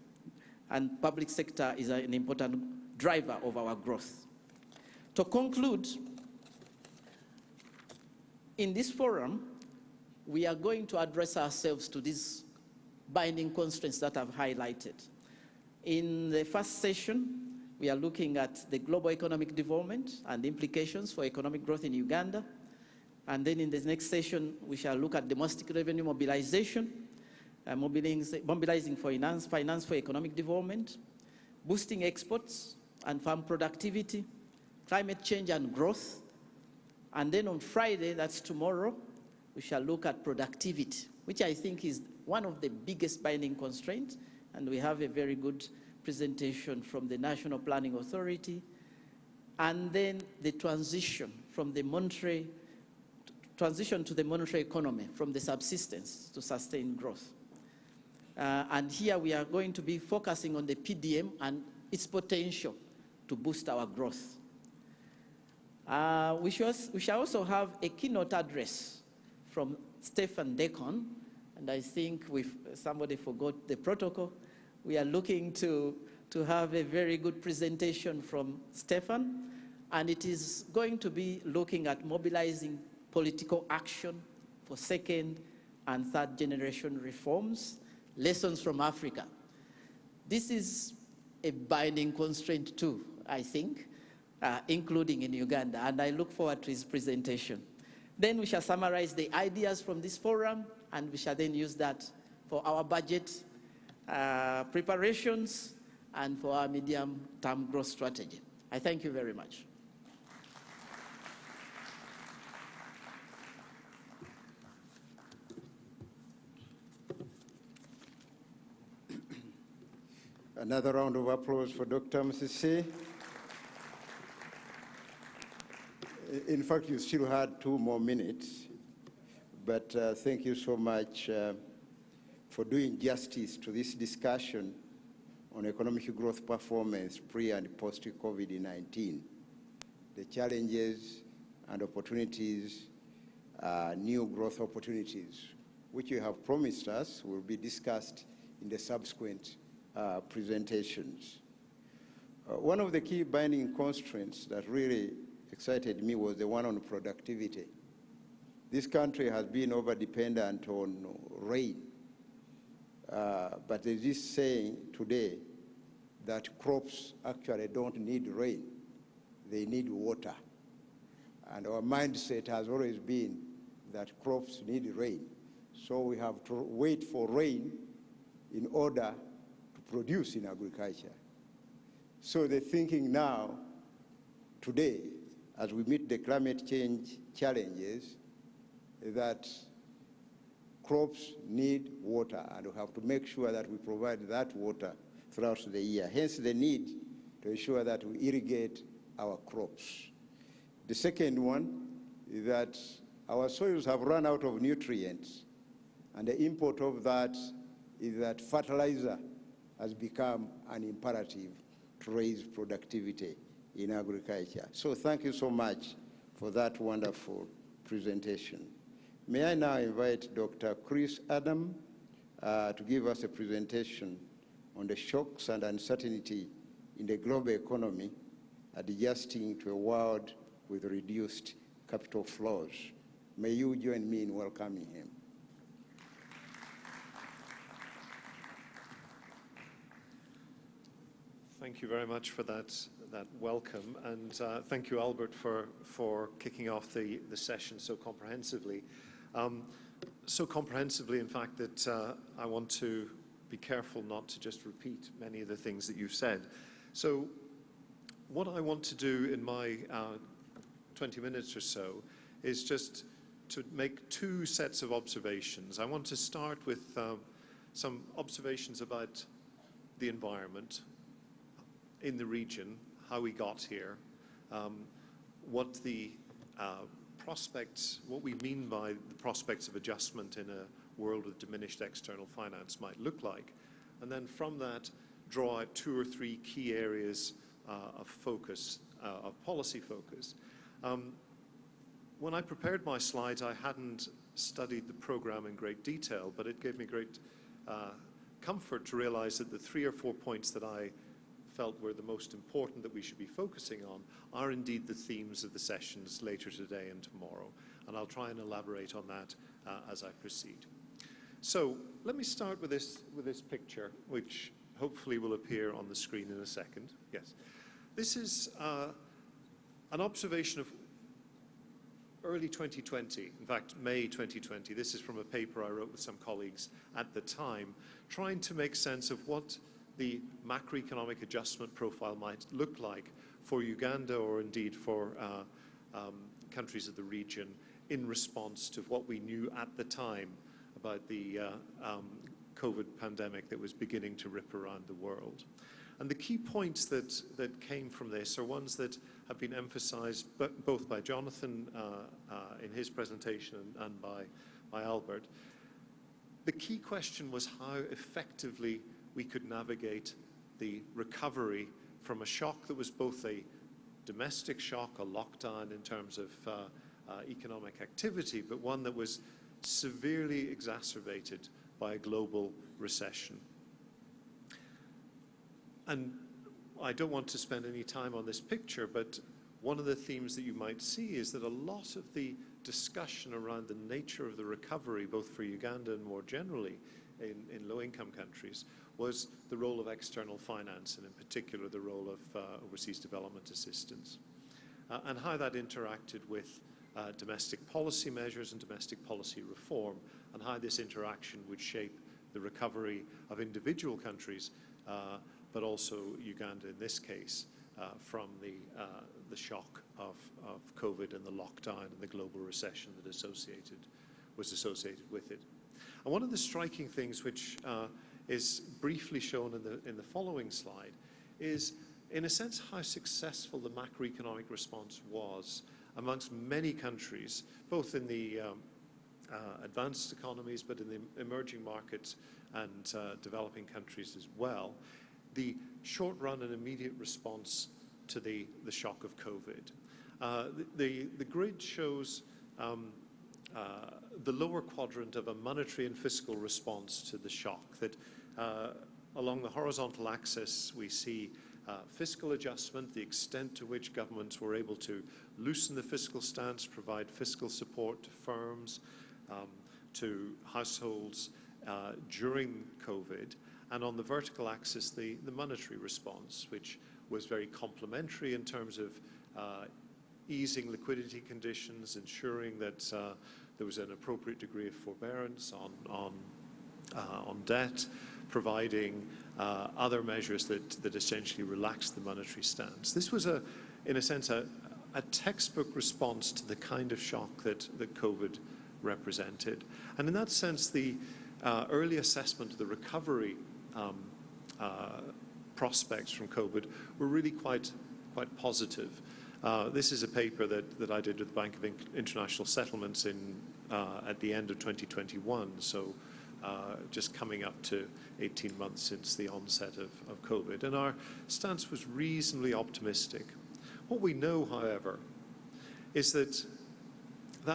And public sector is an important driver of our growth. To conclude, in this forum, we are going to address ourselves to these binding constraints that I've highlighted. In the first session, we are looking at the global economic development and implications for economic growth in Uganda. And then in the next session, we shall look at domestic revenue mobilization, mobilizing finance for economic development, boosting exports and farm productivity, climate change and growth. And then on Friday, that's tomorrow, we shall look at productivity, which I think is one of the biggest binding constraints. And we have a very good presentation from the National Planning Authority. And then the transition from the monetary, to the monetary economy, from the subsistence to sustained growth. And here we are going to be focusing on the PDM and its potential to boost our growth. We shall also have a keynote address from Stefan Decon, and I think somebody forgot the protocol. We are looking to have a very good presentation from Stefan, and it is going to be looking at mobilizing political action for second and third generation reforms, lessons from Africa. This is a binding constraint too, I think, including in Uganda, and I look forward to his presentation. Then we shall summarize the ideas from this forum, and we shall then use that for our budget preparations and for our medium-term growth strategy. I thank you very much. Another round of applause for Dr. Musisi. In fact, you still had 2 more minutes, but thank you so much for doing justice to this discussion on economic growth performance pre- and post-COVID-19, the challenges and opportunities, new growth opportunities, which you have promised us will be discussed in the subsequent presentations. One of the key binding constraints that really excited me was the one on productivity. This country has been over-dependent on rain, but there's this saying today that crops actually don't need rain, they need water. And our mindset has always been that crops need rain. So we have to wait for rain in order to produce in agriculture. So the thinking now, today, as we meet the climate change challenges, that crops need water, and we have to make sure that we provide that water throughout the year. Hence the need to ensure that we irrigate our crops. The second one is that our soils have run out of nutrients, and the import of that is that fertilizer has become an imperative to raise productivity in agriculture. So thank you so much for that wonderful presentation. May I now invite Dr. Chris Adam to give us a presentation on the shocks and uncertainty in the global economy, adjusting to a world with reduced capital flows. May you join me in welcoming him. Thank you very much for that welcome, and thank you, Albert, for kicking off the session so comprehensively. So comprehensively, in fact, that I want to be careful not to just repeat many of the things that you've said. So what I want to do in my 20 minutes or so is just to make 2 sets of observations. I want to start with some observations about the environment in the region, how we got here, what the prospects, what we mean by the prospects of adjustment in a world with diminished external finance might look like. And then from that, draw out 2 or 3 key areas of focus, of policy focus. When I prepared my slides, I hadn't studied the program in great detail, but it gave me great comfort to realize that the 3 or 4 points that I felt were the most important that we should be focusing on are indeed the themes of the sessions later today and tomorrow. And I'll try and elaborate on that as I proceed. So let me start with this picture, which hopefully will appear on the screen in a second. Yes. This is an observation of early 2020, in fact, May 2020. This is from a paper I wrote with some colleagues at the time, trying to make sense of what the macroeconomic adjustment profile might look like for Uganda, or indeed for countries of the region, in response to what we knew at the time about the COVID pandemic that was beginning to rip around the world. And the key points that came from this are ones that have been emphasized both by Jonathan in his presentation and by Albert. The key question was how effectively we could navigate the recovery from a shock that was both a domestic shock, a lockdown in terms of economic activity, but one that was severely exacerbated by a global recession. And I don't want to spend any time on this picture, but one of the themes that you might see is that a lot of the discussion around the nature of the recovery, both for Uganda and more generally, in low-income countries was the role of external finance, and in particular the role of overseas development assistance, and how that interacted with domestic policy measures and domestic policy reform, and how this interaction would shape the recovery of individual countries, but also Uganda in this case, from the shock of COVID and the lockdown and the global recession that was associated with it. And one of the striking things which is briefly shown in the following slide is, in a sense, how successful the macroeconomic response was amongst many countries, both in the advanced economies, but in the emerging markets and developing countries as well. The short-run and immediate response to the shock of COVID. The grid shows the lower quadrant of a monetary and fiscal response to the shock. That along the horizontal axis we see fiscal adjustment, the extent to which governments were able to loosen the fiscal stance, provide fiscal support to firms, to households during COVID. And on the vertical axis, the monetary response, which was very complementary in terms of easing liquidity conditions, ensuring that there was an appropriate degree of forbearance on debt, providing other measures that essentially relaxed the monetary stance. This was, in a sense, a textbook response to the kind of shock that COVID represented. And in that sense, the early assessment of the recovery prospects from COVID were really quite positive. This is a paper that I did with the Bank of International Settlements at the end of 2021, so just coming up to 18 months since the onset of COVID. And our stance was reasonably optimistic. What we know, however, is that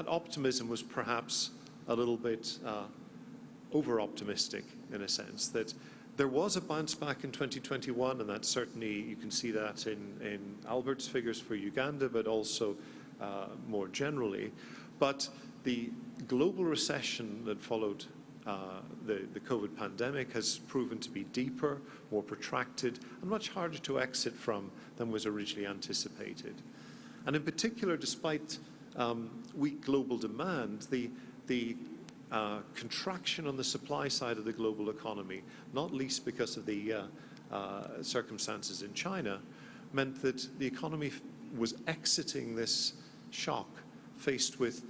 optimism was perhaps a little bit over-optimistic, in a sense, that there was a bounce back in 2021, and that certainly you can see that in Albert's figures for Uganda, but also more generally. But the global recession that followed the COVID pandemic has proven to be deeper, more protracted, and much harder to exit from than was originally anticipated. And in particular, despite weak global demand, the contraction on the supply side of the global economy, not least because of the circumstances in China, meant that the economy was exiting this shock faced with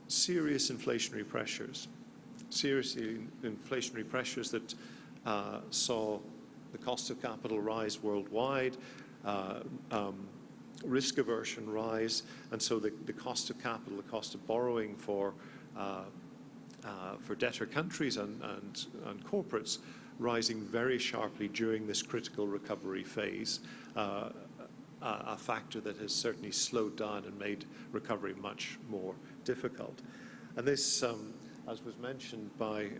serious inflationary pressures. That saw the cost of capital rise worldwide, risk aversion rise, and so the cost of capital, the cost of borrowing for debtor countries and corporates rising very sharply during this critical recovery phase, a factor that has certainly slowed down and made recovery much more difficult. And this, as was mentioned by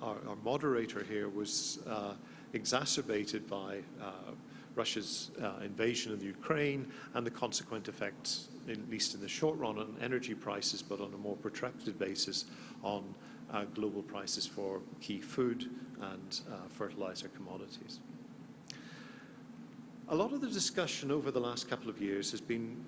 our moderator here, was exacerbated by Russia's invasion of Ukraine and the consequent effects, at least in the short run, on energy prices, but on a more protracted basis on global prices for key food and fertilizer commodities. A lot of the discussion over the last couple of years has been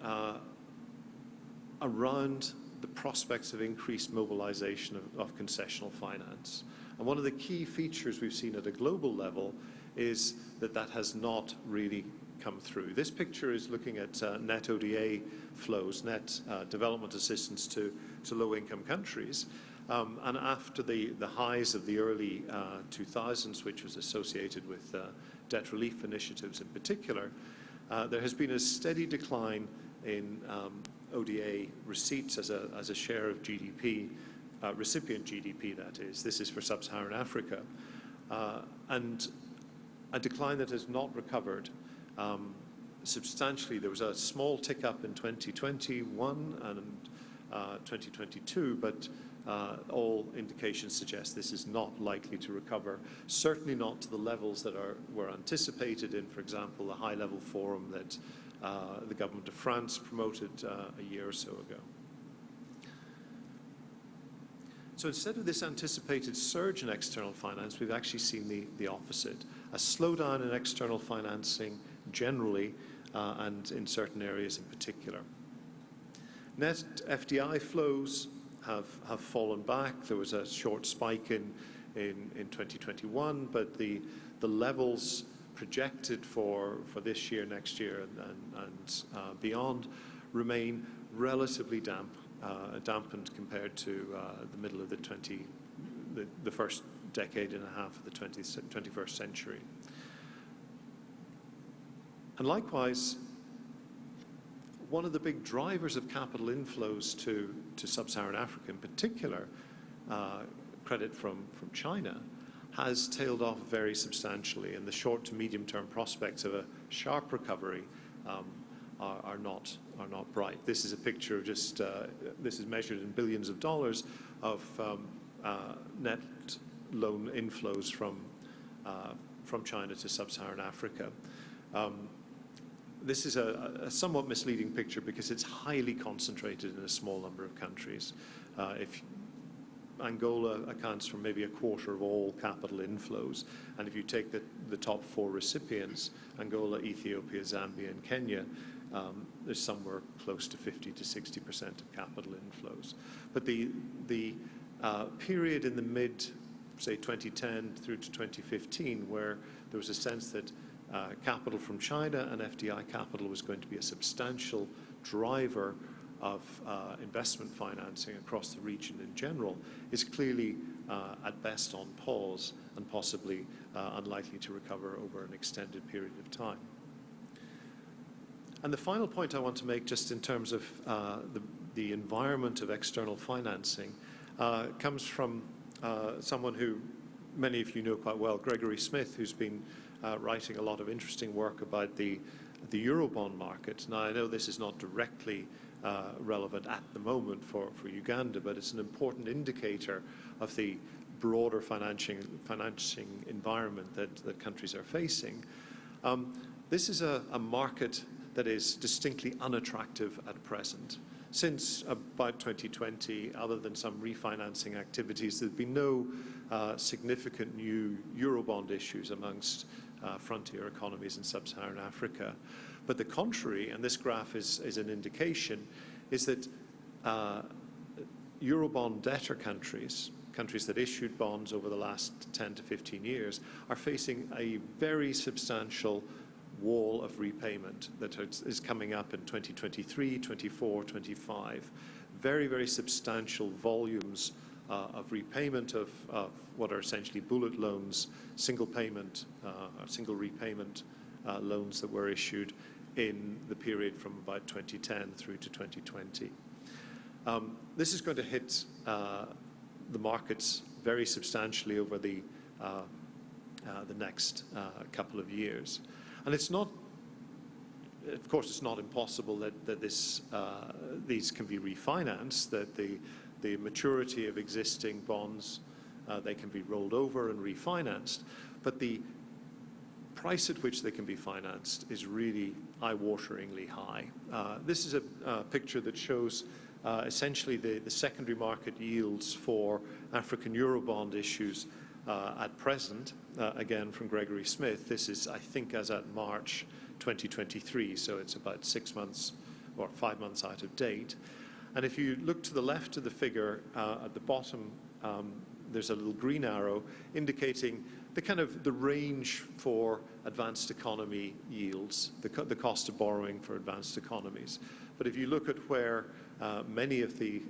around the prospects of increased mobilization of concessional finance. And one of the key features we've seen at a global level is that has not really come through. This picture is looking at net ODA flows, net development assistance to low-income countries. And after the highs of the early 2000s, which was associated with debt relief initiatives in particular, there has been a steady decline in ODA receipts as a share of GDP, recipient GDP that is. This is for sub-Saharan Africa. And a decline that has not recovered substantially. There was a small tick up in 2021 and 2022, but all indications suggest this is not likely to recover, certainly not to the levels that were anticipated in, for example, the high-level forum that the government of France promoted a year or so ago. So instead of this anticipated surge in external finance, we've actually seen the opposite. A slowdown in external financing generally, and in certain areas in particular. Net FDI flows have fallen back. There was a short spike in 2021, but the levels projected for this year, next year, and beyond remain relatively dampened compared to the middle of the first decade and a half of the 21st century. And likewise, one of the big drivers of capital inflows to sub-Saharan Africa in particular, credit from China, has tailed off very substantially, and the short to medium term prospects of a sharp recovery are not bright. This is a picture of just, this is measured in billions of dollars of net loan inflows from China to sub-Saharan Africa. This is a somewhat misleading picture because it's highly concentrated in a small number of countries. If Angola accounts for maybe a quarter of all capital inflows, and if you take the top 4 recipients, Angola, Ethiopia, Zambia, and Kenya, there's somewhere close to 50 to 60% of capital inflows. But the period in the mid, say 2010 through to 2015, where there was a sense that capital from China and FDI capital was going to be a substantial driver of investment financing across the region in general, is clearly at best on pause and possibly unlikely to recover over an extended period of time. And the final point I want to make, just in terms of the environment of external financing, comes from someone who many of you know quite well, Gregory Smith, who's been writing a lot of interesting work about the Eurobond market. Now, I know this is not directly relevant at the moment for Uganda, but it's an important indicator of the broader financing environment that countries are facing. This is a market that is distinctly unattractive at present. Since about 2020, other than some refinancing activities, there's been no significant new Eurobond issues amongst frontier economies in sub-Saharan Africa. But the contrary, and this graph is an indication, is that Eurobond debtor countries that issued bonds over the last 10 to 15 years, are facing a very substantial wall of repayment that is coming up in 2023, 24, 25. Very, very substantial volumes of repayment of what are essentially bullet loans, single payment, single repayment loans that were issued in the period from about 2010 through to 2020. This is going to hit the markets very substantially over the next couple of years. And it's not, of course, it's not impossible that these can be refinanced, that the maturity of existing bonds, they can be rolled over and refinanced, but the price at which they can be financed is really eye-wateringly high. This is a picture that shows essentially the secondary market yields for African Eurobond issues at present, again from Gregory Smith. This is, I think, as at March 2023, so it's about 6 months or 5 months out of date. And if you look to the left of the figure, at the bottom, there's a little green arrow indicating the range for advanced economy yields, the cost of borrowing for advanced economies. But if you look at where many of the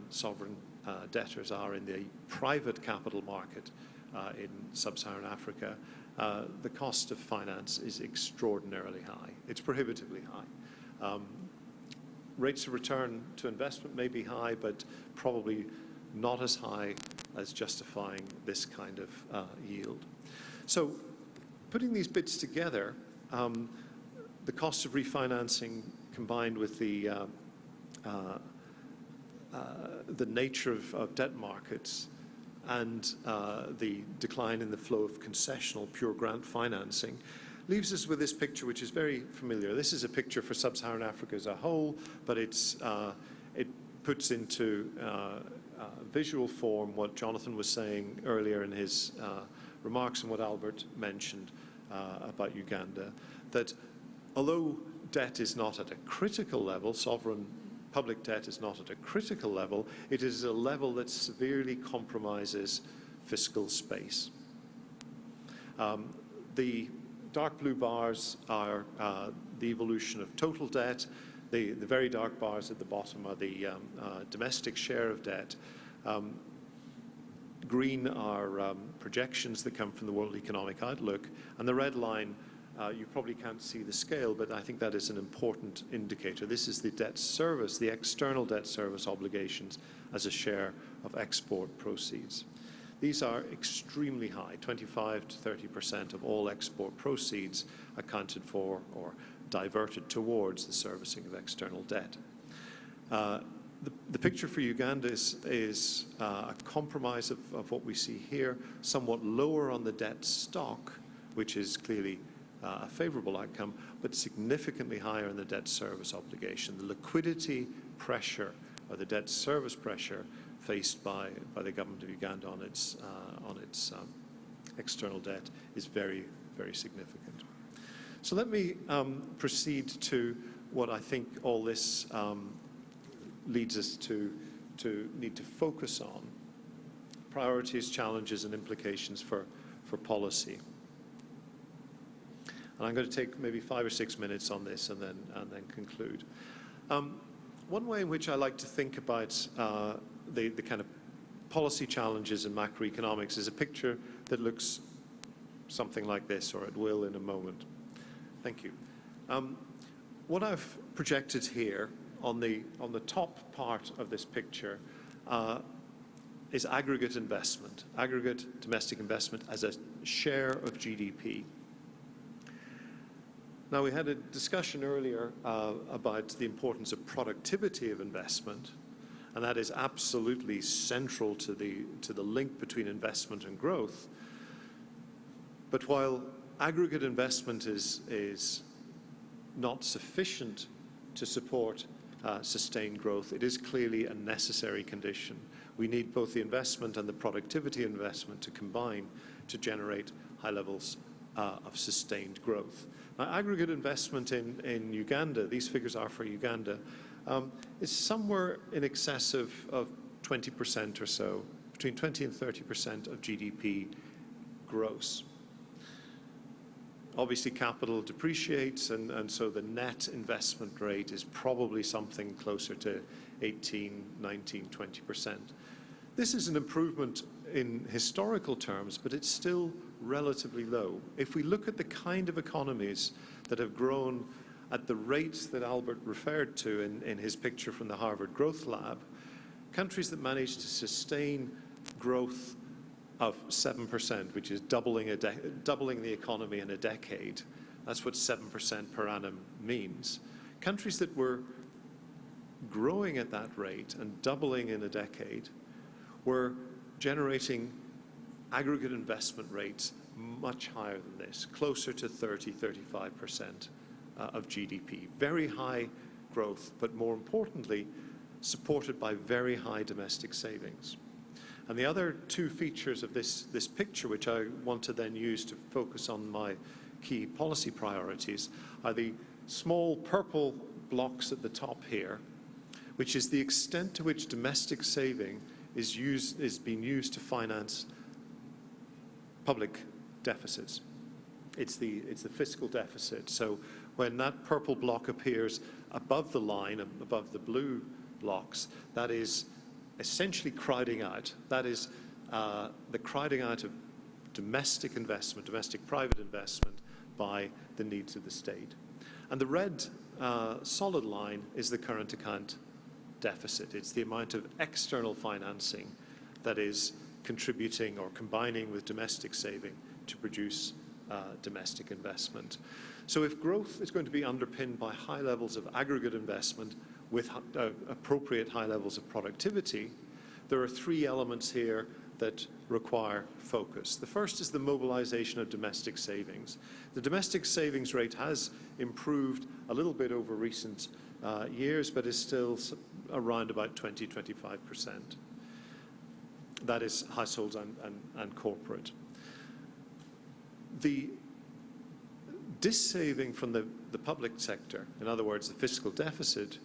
sovereign debtors are in the private capital market in sub-Saharan Africa, the cost of finance is extraordinarily high. It's prohibitively high. Rates of return to investment may be high, but probably not as high as justifying this kind of yield. So putting these bits together, the cost of refinancing combined with the nature of debt markets and the decline in the flow of concessional pure grant financing leaves us with this picture, which is very familiar. This is a picture for sub-Saharan Africa as a whole, but it puts into visual form what Jonathan was saying earlier in his remarks and what Albert mentioned about Uganda, that although debt is not at a critical level, sovereign public debt is not at a critical level, it is a level that severely compromises fiscal space. The dark blue bars are the evolution of total debt. The very dark bars at the bottom are the domestic share of debt. Green are projections that come from the World Economic Outlook, and the red line, you probably can't see the scale, but I think that is an important indicator. This is the debt service, the external debt service obligations as a share of export proceeds. These are extremely high, 25 to 30% of all export proceeds accounted for or diverted towards the servicing of external debt. The picture for Uganda is a compromise of what we see here, somewhat lower on the debt stock, which is clearly a favorable outcome, but significantly higher in the debt service obligation. The liquidity pressure or the debt service pressure faced by the government of Uganda on its external debt is very, very significant. So let me proceed to what I think all this leads us to need to focus on: priorities, challenges, and implications for policy. And I'm going to take maybe 5 or 6 minutes on this and then conclude. One way in which I like to think about the kind of policy challenges in macroeconomics is a picture that looks something like this, or it will in a moment. Thank you. What I've projected here on the top part of this picture is aggregate investment, aggregate domestic investment as a share of GDP. Now, we had a discussion earlier about the importance of productivity of investment, and that is absolutely central to the link between investment and growth. But while aggregate investment is not sufficient to support sustained growth, it is clearly a necessary condition. We need both the investment and the productivity investment to combine to generate high levels of sustained growth. Now, aggregate investment in Uganda, these figures are for Uganda, is somewhere in excess of 20% or so, between 20 and 30% of GDP gross. Obviously, capital depreciates, and so the net investment rate is probably something closer to 18, 19, 20%. This is an improvement in historical terms, but it's still relatively low. If we look at the kind of economies that have grown at the rates that Albert referred to in his picture from the Harvard Growth Lab, countries that manage to sustain growth of 7%, which is doubling the economy in a decade. That's what 7% per annum means. Countries that were growing at that rate and doubling in a decade were generating aggregate investment rates much higher than this, closer to 30, 35% of GDP. Very high growth, but more importantly, supported by very high domestic savings. And the other two features of this picture, which I want to then use to focus on my key policy priorities, are the small purple blocks at the top here, which is the extent to which domestic saving is being used to finance public deficits. It's the fiscal deficit. So when that purple block appears above the line, above the blue blocks, that is essentially crowding out. That is the crowding out of domestic investment, domestic private investment by the needs of the state. And the red solid line is the current account deficit. It's the amount of external financing that is contributing or combining with domestic saving to produce domestic investment. So if growth is going to be underpinned by high levels of aggregate investment with appropriate high levels of productivity, there are three elements here that require focus. The first is the mobilization of domestic savings. The domestic savings rate has improved a little bit over recent years, but is still around about 20-25%. that is households and corporate. The dissaving from the public sector, in other words, the fiscal deficit,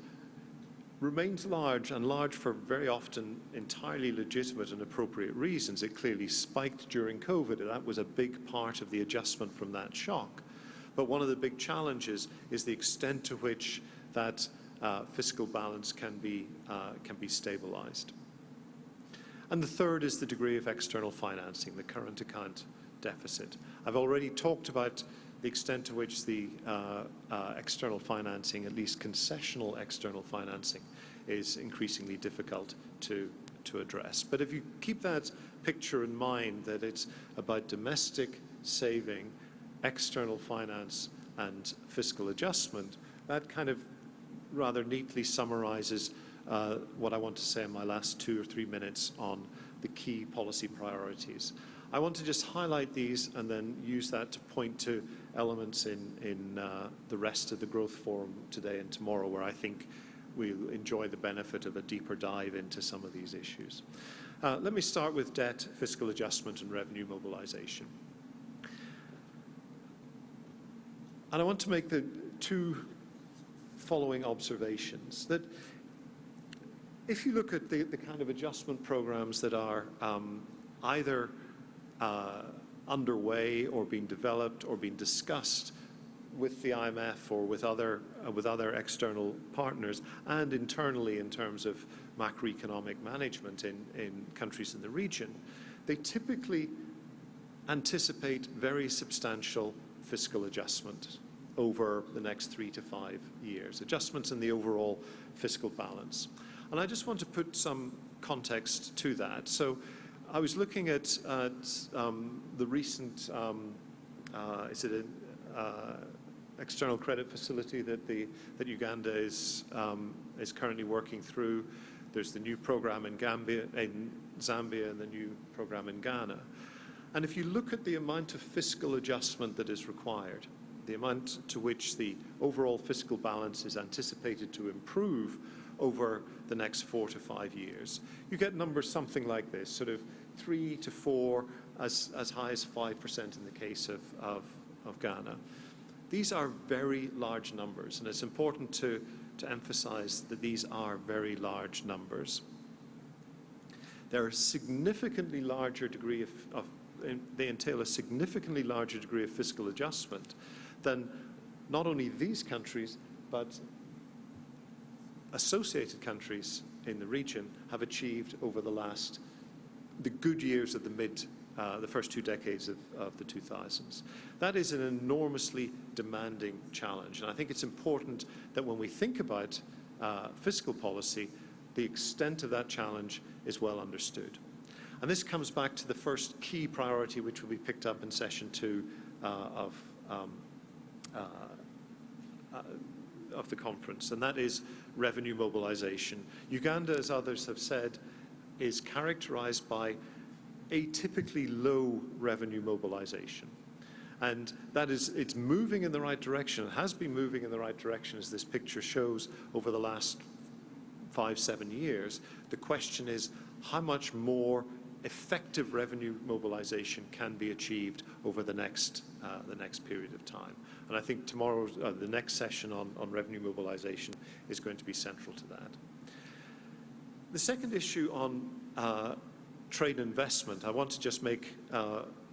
remains large, and large for very often entirely legitimate and appropriate reasons. It clearly spiked during COVID, and that was a big part of the adjustment from that shock. But one of the big challenges is the extent to which that fiscal balance can be stabilized. And the third is the degree of external financing, the current account deficit. I've already talked about the extent to which the external financing, at least concessional external financing, is increasingly difficult to address. But if you keep that picture in mind, that it's about domestic saving, external finance, and fiscal adjustment, that kind of rather neatly summarizes what I want to say in my last 2 or 3 minutes on the key policy priorities. I want to just highlight these and then use that to point to elements in the rest of the Growth Forum today and tomorrow, where I think we'll enjoy the benefit of a deeper dive into some of these issues. Let me start with debt, fiscal adjustment, and revenue mobilization. And I want to make the 2 following observations. That if you look at the kind of adjustment programs that are either underway or being developed or being discussed with the IMF or with other external partners, and internally in terms of macroeconomic management in countries in the region, they typically anticipate very substantial fiscal adjustment over the next 3 to 5 years, adjustments in the overall fiscal balance. And I just want to put some context to that. So I was looking at the recent, is it an external credit facility that Uganda is currently working through. There's the new program in Zambia, and the new program in Ghana. And if you look at the amount of fiscal adjustment that is required, the amount to which the overall fiscal balance is anticipated to improve over the next 4 to 5 years, you get numbers something like this, sort of 3 to 4, as high as 5% in the case of Ghana. These are very large numbers, and it's important to emphasize that these are very large numbers. They're a significantly larger degree they entail a significantly larger degree of fiscal adjustment than not only these countries, but associated countries in the region have achieved over the good years of the first 2 decades of the 2000s. That is an enormously demanding challenge, and I think it's important that when we think about fiscal policy, the extent of that challenge is well understood. And this comes back to the first key priority, which will be picked up in session 2 of the conference, and that is revenue mobilization. Uganda, as others have said, is characterized by atypically low revenue mobilization. And that is, it's moving in the right direction. It has been moving in the right direction, as this picture shows, over the last 5-7 years. The question is, how much more effective revenue mobilization can be achieved over the next period of time? And I think tomorrow's, the next session on revenue mobilization is going to be central to that. The second issue on trade investment, I want to just make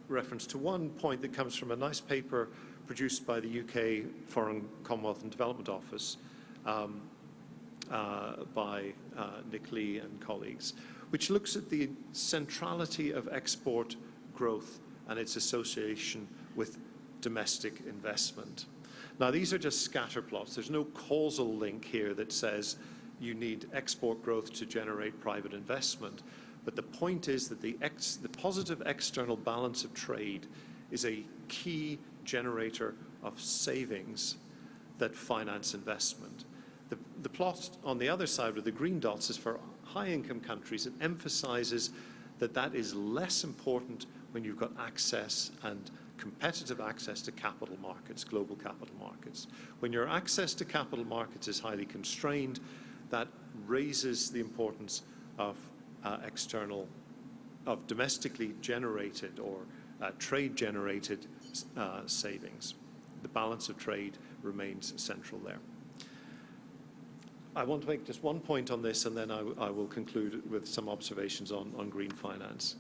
reference to one point that comes from a nice paper produced by the UK Foreign, Commonwealth and Development Office by Nick Lee and colleagues, which looks at the centrality of export growth and its association with domestic investment. Now, these are just scatter plots. There's no causal link here that says you need export growth to generate private investment. But the point is that the positive external balance of trade is a key generator of savings that finance investment. The plot on the other side with the green dots is for high-income countries. It emphasizes that that is less important when you've got access and competitive access to capital markets, global capital markets. When your access to capital markets is highly constrained, that raises the importance of external domestically generated or trade-generated savings. The balance of trade remains central there. I want to make just one point on this, and then I will conclude with some observations on green finance.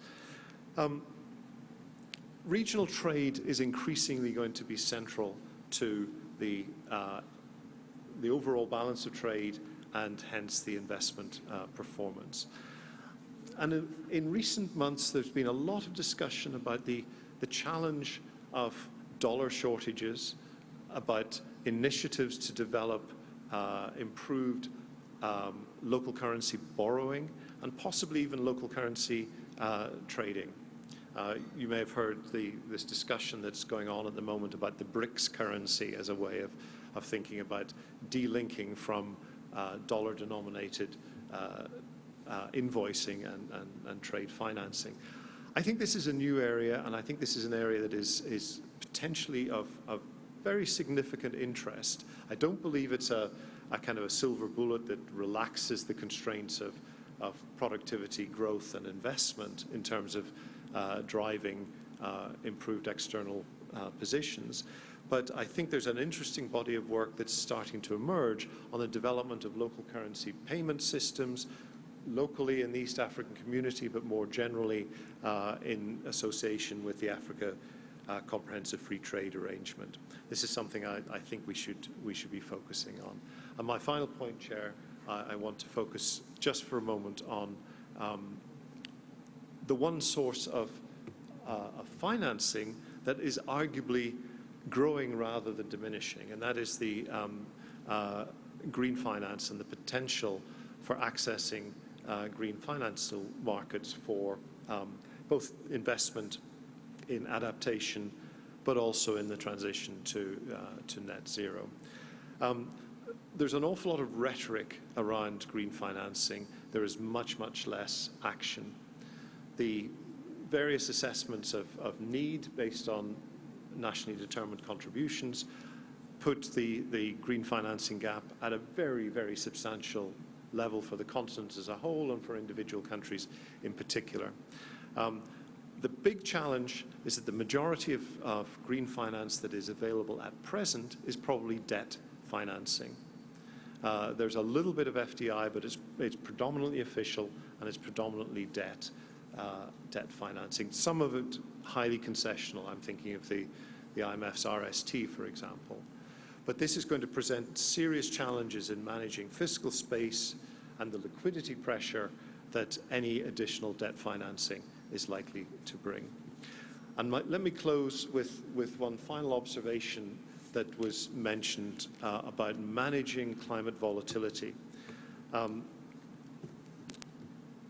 Regional trade is increasingly going to be central to the overall balance of trade and hence the investment performance. And in recent months, there's been a lot of discussion about the challenge of dollar shortages, about initiatives to develop improved local currency borrowing, and possibly even local currency trading. You may have heard this discussion that's going on at the moment about the BRICS currency as a way of thinking about delinking from dollar-denominated invoicing and trade financing. I think this is a new area, and I think this is an area that is potentially of very significant interest. I don't believe it's a kind of a silver bullet that relaxes the constraints of productivity, growth, and investment in terms of driving improved external positions. But I think there's an interesting body of work that's starting to emerge on the development of local currency payment systems, locally in the East African community, but more generally in association with the Africa Comprehensive Free Trade Arrangement. This is something I think we should be focusing on. And my final point, Chair, I want to focus just for a moment on the one source of financing that is arguably growing rather than diminishing, and that is the green finance and the potential for accessing green financial markets for both investment in adaptation, but also in the transition to net zero. There's an awful lot of rhetoric around green financing. There is much, much less action. The various assessments of need based on nationally determined contributions put the green financing gap at a very, very substantial level for the continent as a whole and for individual countries in particular. The big challenge is that the majority of green finance that is available at present is probably debt financing. There's a little bit of FDI, but it's predominantly official and it's predominantly debt financing. Some of it highly concessional. I'm thinking of the IMF's RST, for example. But this is going to present serious challenges in managing fiscal space and the liquidity pressure that any additional debt financing is likely to bring. And let me close with one final observation that was mentioned about managing climate volatility. The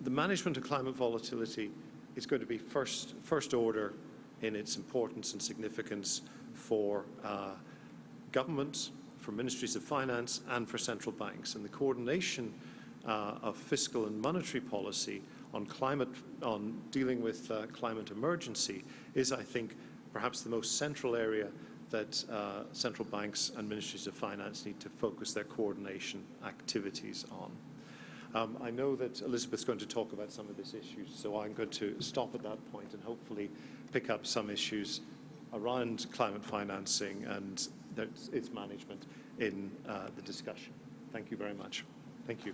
management of climate volatility is going to be first order in its importance and significance for governments, for ministries of finance, and for central banks. And the coordination of fiscal and monetary policy on dealing with climate emergency is, I think, perhaps the most central area that central banks and ministries of finance need to focus their coordination activities on. I know that Elizabeth's going to talk about some of these issues, so I'm going to stop at that point and hopefully pick up some issues around climate financing and its management in the discussion. Thank you very much. Thank you.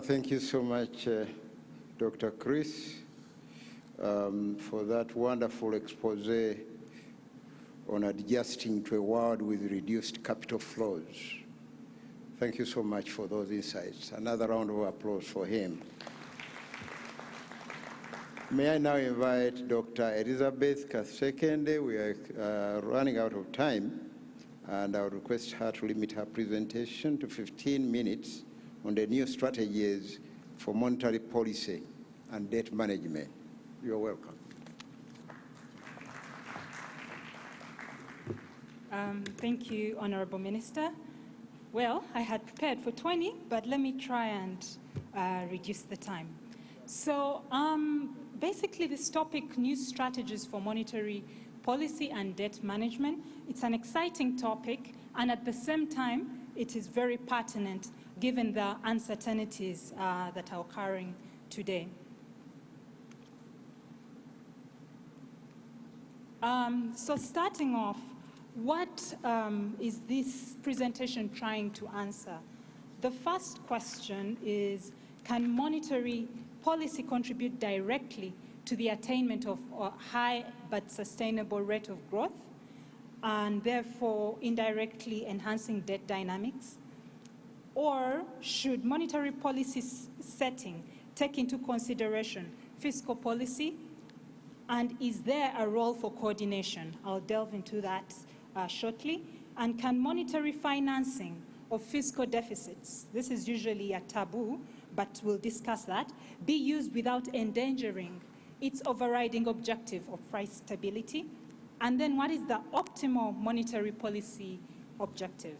Thank you so much, Dr. Chris, for that wonderful expose on adjusting to a world with reduced capital flows. Thank you so much for those insights. Another round of applause for him. May I now invite Dr. Elizabeth Kasekende. We are running out of time, and I would request her to limit her presentation to 15 minutes on the new strategies for monetary policy and debt management. You're welcome. Thank you, Honorable Minister. Well, I had prepared for 20, but let me try and reduce the time. So basically this topic, new strategies for monetary policy and debt management, it's an exciting topic, and at the same time, it is very pertinent given the uncertainties that are occurring today. So starting off, what is this presentation trying to answer? The first question is, can monetary policy contribute directly to the attainment of a high but sustainable rate of growth, and therefore indirectly enhancing debt dynamics? Or should monetary policy setting take into consideration fiscal policy? And is there a role for coordination? I'll delve into that shortly. And can monetary financing of fiscal deficits, this is usually a taboo, but we'll discuss that, be used without endangering its overriding objective of price stability? And then what is the optimal monetary policy objective?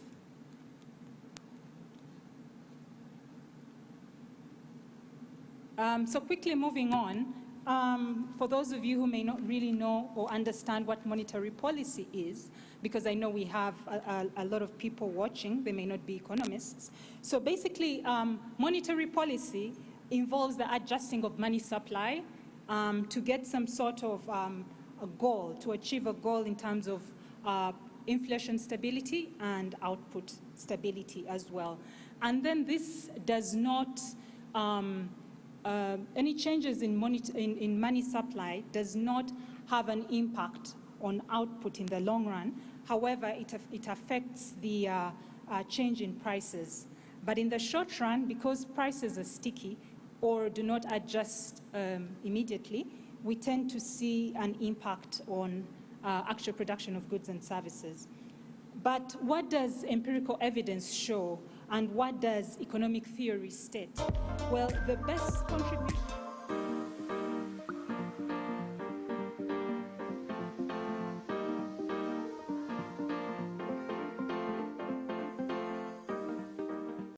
So quickly moving on, for those of you who may not really know or understand what monetary policy is, because I know we have a lot of people watching, they may not be economists. So basically, monetary policy involves the adjusting of money supply to get some sort of a goal, to achieve a goal in terms of inflation stability and output stability as well. And then this does not, any changes in money supply does not have an impact on output in the long run. However, it affects the change in prices. But in the short run, because prices are sticky or do not adjust immediately, we tend to see an impact on actual production of goods and services. But what does empirical evidence show, and what does economic theory state? Well, the best contribution